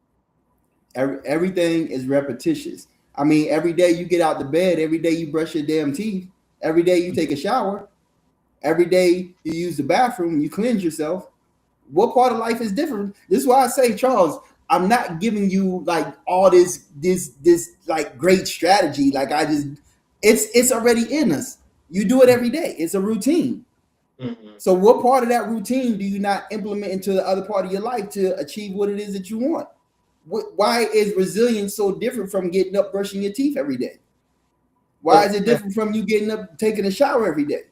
Everything is repetitious. I mean, every day you get out the bed, every day you brush your damn teeth, every day you take a shower, every day you use the bathroom, you cleanse yourself. What part of life is different? This is why I say, Charles, I'm not giving you like all this like great strategy. Like it's already in us. You do it every day. It's a routine. Mm-hmm. So what part of that routine do you not implement into the other part of your life to achieve what it is that you want? Why is resilience so different from getting up, brushing your teeth every day? Why is it different from you getting up, taking a shower every day?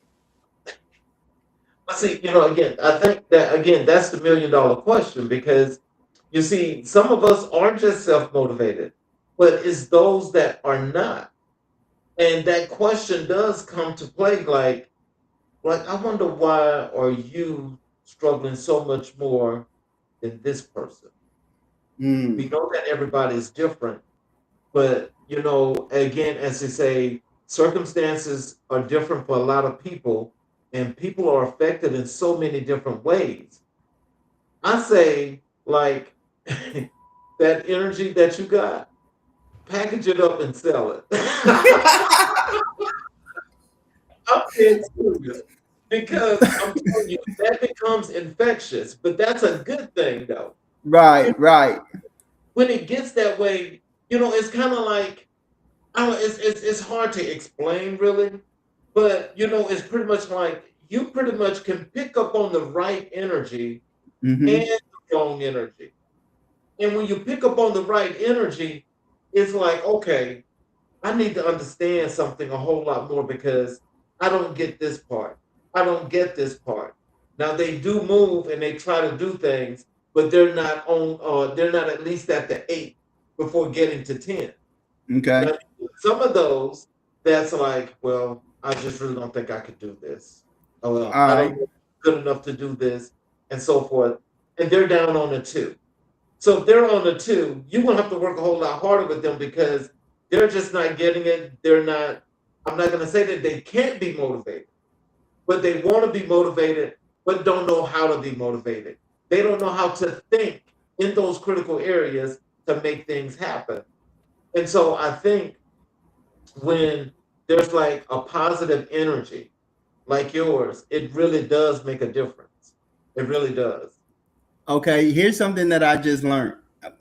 I see, again, I think that, again, that's the $1 million question, because you see, some of us are just self motivated, but it's those that are not. And that question does come to play, like I wonder, why are you struggling so much more than this person? We Mm. know that everybody is different, but again, as they say, circumstances are different for a lot of people, and people are affected in so many different ways. I say, like, that energy that you got, package it up and sell it. I'm being serious, because I'm telling you, that becomes infectious, but that's a good thing, though. Right, right. When it gets that way, it's kind of like, I don't, it's hard to explain, really, but it's pretty much like you pretty much can pick up on the right energy and Mm-hmm. the wrong energy. And when you pick up on the right energy, it's like, okay, I need to understand something a whole lot more, because I don't get this part. I don't get this part. Now they do move and they try to do things, but they're not on. They're not at least at the 8 before getting to 10. Okay. Now, some of those, that's like, well, I just really don't think I could do this. Oh, well, All I right. don't know if I'm good enough to do this, and so forth. And they're down on a 2. So if they're on a 2, you're gonna have to work a whole lot harder with them, because they're just not getting it. They're not. I'm not gonna say that they can't be motivated, but they want to be motivated, but don't know how to be motivated. They don't know how to think in those critical areas to make things happen. And so I think when there's like a positive energy like yours, it really does make a difference. It really does. Okay. Here's something that I just learned.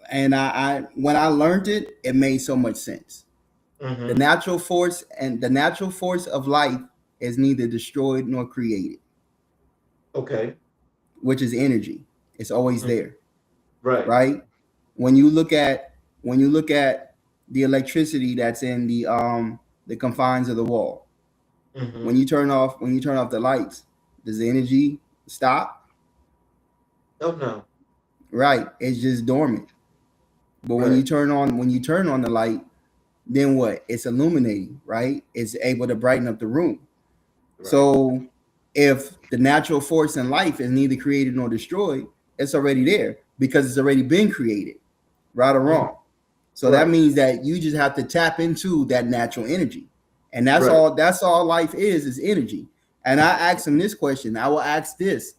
And I when I learned it, it made so much sense. The Hmm. natural force of life is neither destroyed nor created, Okay. which is energy. It's always Mhm. there, Right. right? When you look at the electricity that's in the confines of the wall, when Hmm. you turn off when you turn off the lights, does the energy stop? Oh no. Right. It's just dormant. But when you Right. turn on the light, then what? It's illuminating, right? It's able to brighten up the room. Right. So if the natural force in life is neither created nor destroyed, it's already there because it's already been created, right or Mhm. wrong. So that means that you just have to tap into that natural energy. And that's all life is energy. And I asked him this question. I will ask this.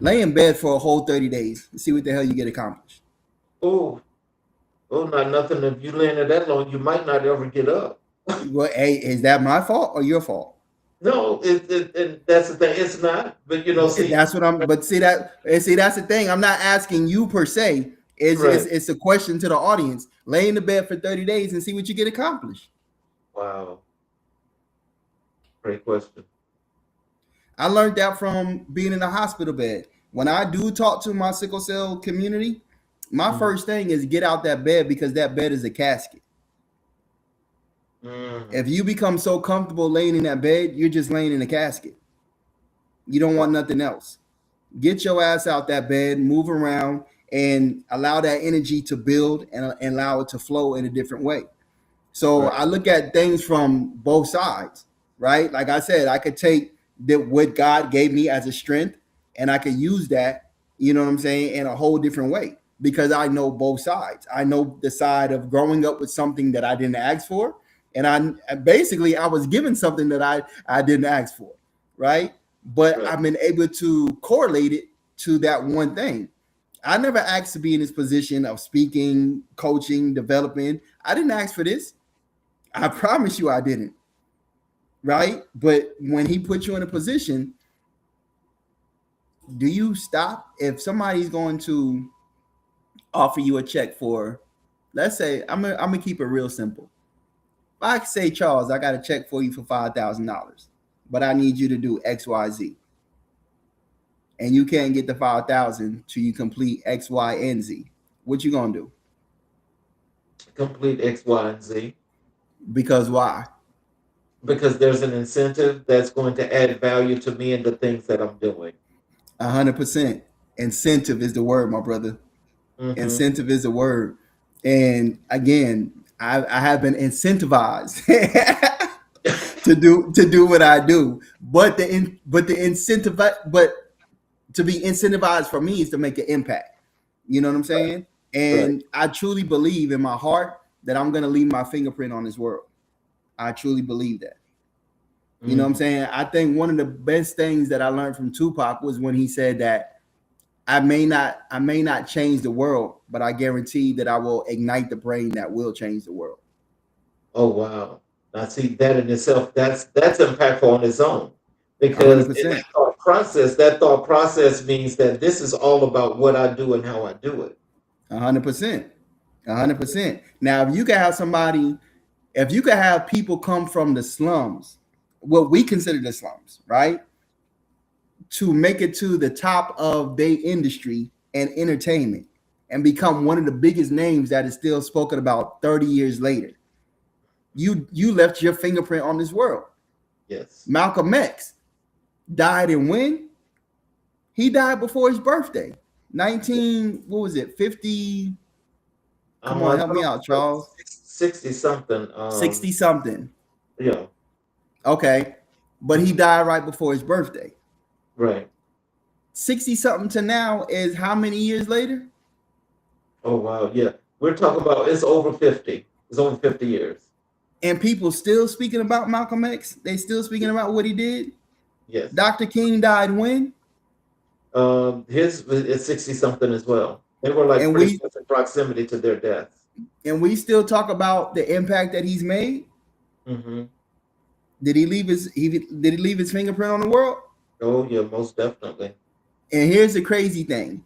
Lay in bed for a whole 30 days and see what the hell you get accomplished. Oh, not nothing. If you lay in there that long, you might not ever get up. Well, hey, is that my fault or your fault? No, that's the thing. It's not. But that's what I'm. But see that's the thing. I'm not asking you per se. It's a question to the audience. Lay in the bed for 30 days and see what you get accomplished. Wow. Great question. I learned that from being in a hospital bed. When I do talk to my sickle cell community, my first thing is get out that bed, because that bed is a casket. If you become so comfortable laying in that bed, you're just laying in a casket. You don't want nothing else. Get your ass out that bed, move around, and allow that energy to build and allow it to flow in a different way. So I look at things from both sides, right? Like I said, I could take what God gave me as a strength, and I could use that, you know what I'm saying, in a whole different way, because I know both sides. I know the side of growing up with something that I didn't ask for, and I was given something that I didn't ask for, right? But I've been able to correlate it to that one thing. I never asked to be in this position of speaking, coaching, developing. I didn't ask for this. I promise you I didn't. Right? But when he put you in a position, do you stop? If somebody's going to offer you a check for, let's say, I'm gonna keep it real simple. If I say, Charles, I got a check for you for $5,000, but I need you to do X, Y, Z. And you can't get the 5,000 till you complete X, Y, and Z. What you gonna do? Complete X, Y, and Z. Because why? Because there's an incentive that's going to add value to me and the things that I'm doing. 100%. Incentive is the word, my brother. Incentive is the word. And again, I have been incentivized to do what I do. But to be incentivized for me is to make an impact. You know what I'm saying? And I truly believe in my heart that I'm going to leave my fingerprint on this world. I truly believe that. You know what I'm saying? I think one of the best things that I learned from Tupac was when he said that I may not change the world, but I guarantee that I will ignite the brain that will change the world. Oh, wow. Now see, that in itself, that's impactful on its own. Because that thought process means that this is all about what I do and how I do it. 100%. 100%. Now, if you could have people come from the slums, what we consider the slums, right, to make it to the top of their industry and entertainment and become one of the biggest names that is still spoken about 30 years later, you left your fingerprint on this world. Yes. Malcolm X died in when? He died before his birthday. 50? Come on, help me out, Charles. 60 something. 60 something. Yeah. Okay. But he died right before his birthday. Right. 60 something to now is how many years later? Oh, wow. Yeah. We're talking about it's over 50. It's over 50 years. And people still speaking about Malcolm X? They still speaking about what he did? Yes. Dr. King died when? His is 60 something as well. They were like pretty close in proximity to their deaths. And we still talk about the impact that he's made. Did he leave his fingerprint on the world? Oh yeah, most definitely. And here's the crazy thing: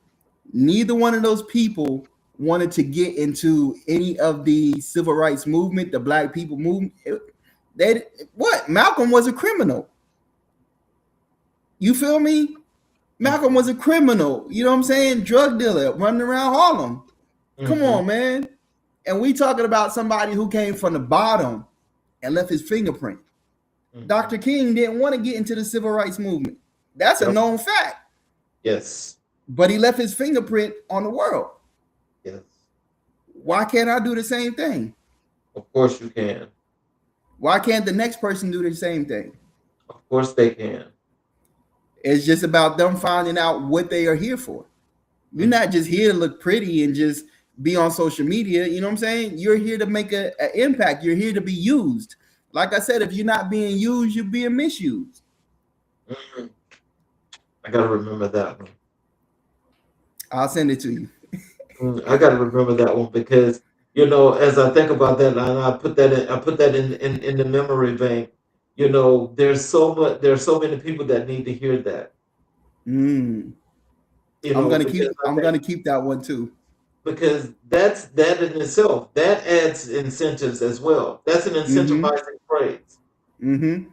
neither one of those people wanted to get into any of the civil rights movement, the Black people movement. Malcolm was a criminal. You feel me? Malcolm was a criminal. You know what I'm saying? Drug dealer running around Harlem. Come on, man. And we talking about somebody who came from the bottom and left his fingerprint. Dr. King didn't want to get into the civil rights movement. That's a known fact. Yes. But he left his fingerprint on the world. Yes. Why can't I do the same thing? Of course you can. Why can't the next person do the same thing? Of course they can. It's just about them finding out what they are here for. You're not just here to look pretty and just be on social media. You know what I'm saying? You're here to make an impact. You're here to be used. Like I said, if you're not being used, you're being misused. Mhm. I gotta remember that one. I'll send it to you. I gotta remember that one because as I think about that, and I put that in the memory bank. There's so many people that need to hear that. Mm. Because I I'm think gonna keep that one too. because that in itself that adds incentives as well. That's an Mm-hmm. incentivizing phrase. Mm-hmm.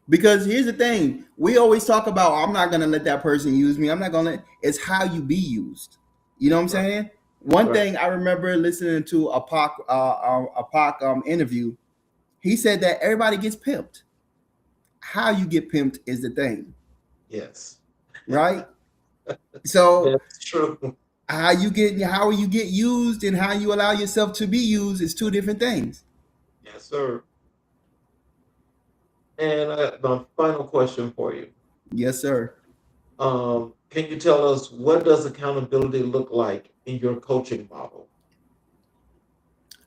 Because here's the thing: we always talk about, I'm not gonna let that person use me. I'm not gonna let. It's how you be used. You know what I'm Right. saying? One Right. thing I remember listening to a Pac interview. He said that everybody gets pimped. How you get pimped is the thing, Yes. right? So That's true. how you get used and how you allow yourself to be used is two different things. Yes, sir. And my final question for you. Yes, sir. Can you tell us what does accountability look like in your coaching model?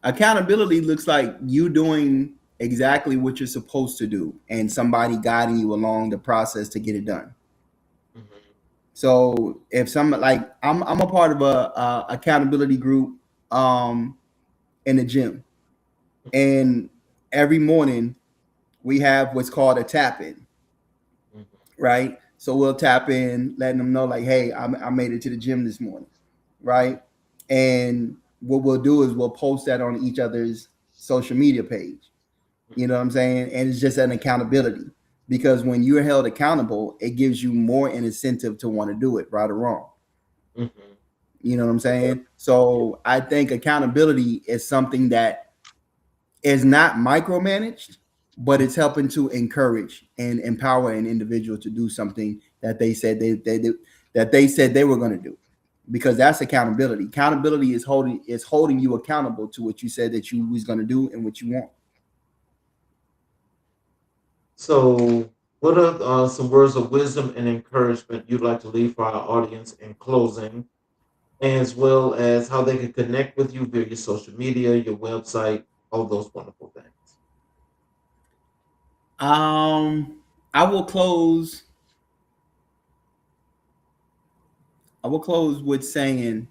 Accountability looks like you doing exactly what you're supposed to do and somebody guiding you along the process to get it done. Mhm. So if some like I'm a part of a accountability group um in the gym, and every morning we have what's called a tap in, Mhm. right? So we'll tap in, letting them know like, hey, I made it to the gym this morning, right? And what we'll do is we'll post that on each other's social media page. You know what I'm saying? And it's just an accountability, because when you're held accountable, it gives you more an incentive to want to do it, right or wrong. Mhm. You know what I'm Okay. saying? Yeah. So I think accountability is something that is not micromanaged, but it's helping to encourage and empower an individual to do something that they said they were going to do, because that's accountability. Accountability is holding you accountable to what you said that you was going to do and what you want. So, what are some words of wisdom and encouragement you'd like to leave for our audience in closing, as well as how they can connect with you via your social media, your website, all those wonderful things? Um, I will close. I will close with saying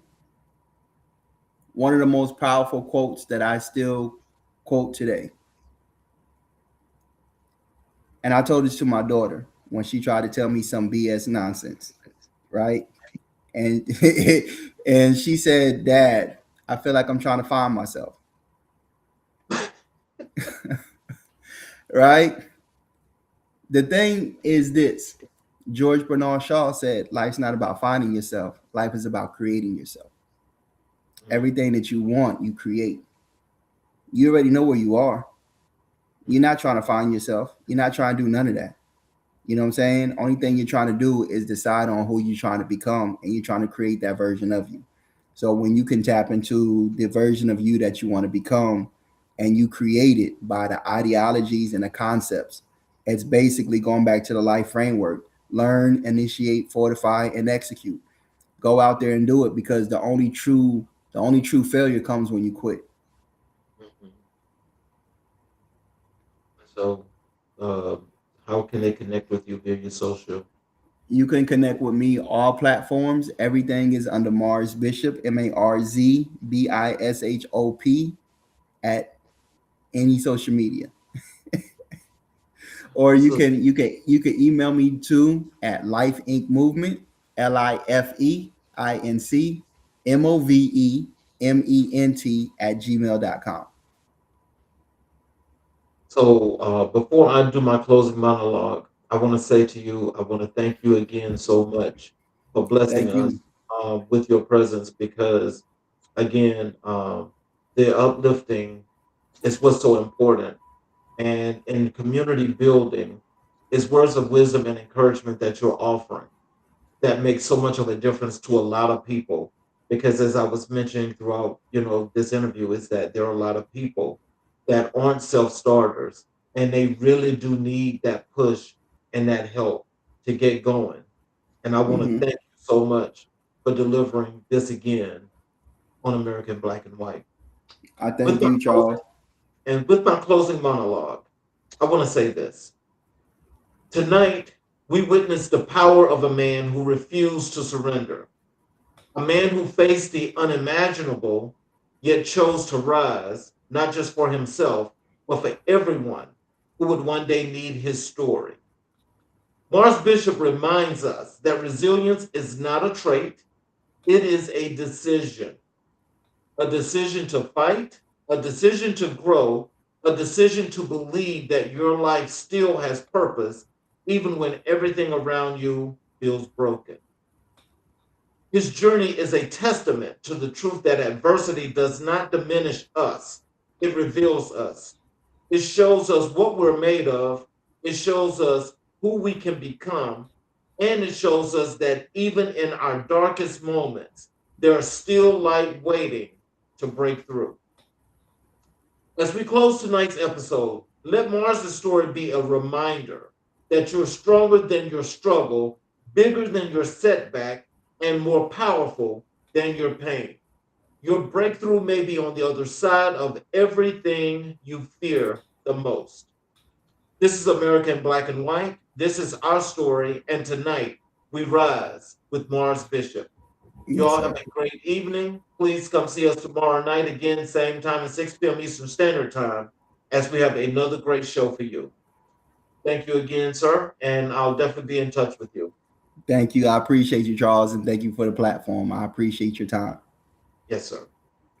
one of the most powerful quotes that I still quote today. And I told this to my daughter when she tried to tell me some BS nonsense, right? And and she said, "Dad, I feel like I'm trying to find myself." Right? The thing is this. George Bernard Shaw said, "Life's not about finding yourself. Life is about creating yourself. Mhm. Everything that you want, you create. You already know where you are. You're not trying to find yourself. You're not trying to do none of that. You know what I'm saying? Only thing you're trying to do is decide on who you're trying to become, and you're trying to create that version of you. So when you can tap into the version of you that you want to become, and you create it by the ideologies and the concepts, it's basically going back to the life framework. Learn, initiate, fortify, and execute. Go out there and do it, because the only true failure comes when you quit. Mhm. So, uh, how can they connect with you via your social? You can connect with me all platforms. Everything is under Marz Bishop, MarzBishop, at any social media. Or you So, can you can you can email me too at Life Inc. Movement, LifeIncMovement at gmail.com. before I do my closing monologue, I want to say to you, I want to thank you again so much for blessing Thank us you. with your presence because, again, the uplifting is what's so important. And in community building, is words of wisdom and encouragement that you're offering that makes so much of a difference to a lot of people. Because as I was mentioning throughout, this interview, is that there are a lot of people that aren't self-starters and they really do need that push and that help to get going. And I want to Hmm. thank you so much for delivering this again on American Black and White. I thank you, Charles. And with my closing monologue, I want to say this. Tonight, we witnessed the power of a man who refused to surrender, a man who faced the unimaginable, yet chose to rise, not just for himself, but for everyone who would one day need his story. Marz Bishop reminds us that resilience is not a trait, it is a decision to fight, a decision to grow, a decision to believe that your life still has purpose, even when everything around you feels broken. His journey is a testament to the truth that adversity does not diminish us, it reveals us. It shows us what we're made of, it shows us who we can become, and it shows us that even in our darkest moments, there's still light waiting to break through. As we close tonight's episode, let Marz's story be a reminder that you're stronger than your struggle, bigger than your setback, and more powerful than your pain. Your breakthrough may be on the other side of everything you fear the most. This is American Black and White. This is our story. And tonight we rise with Marz Bishop. You Yes, all sir. have a great evening. Please come see us tomorrow night again, same time at 6 p.m. Eastern Standard Time, as we have another great show for you. Thank you again, sir. And I'll definitely be in touch with you. Thank you. I appreciate you, Charles, and thank you for the platform. I appreciate your time. Yes, sir.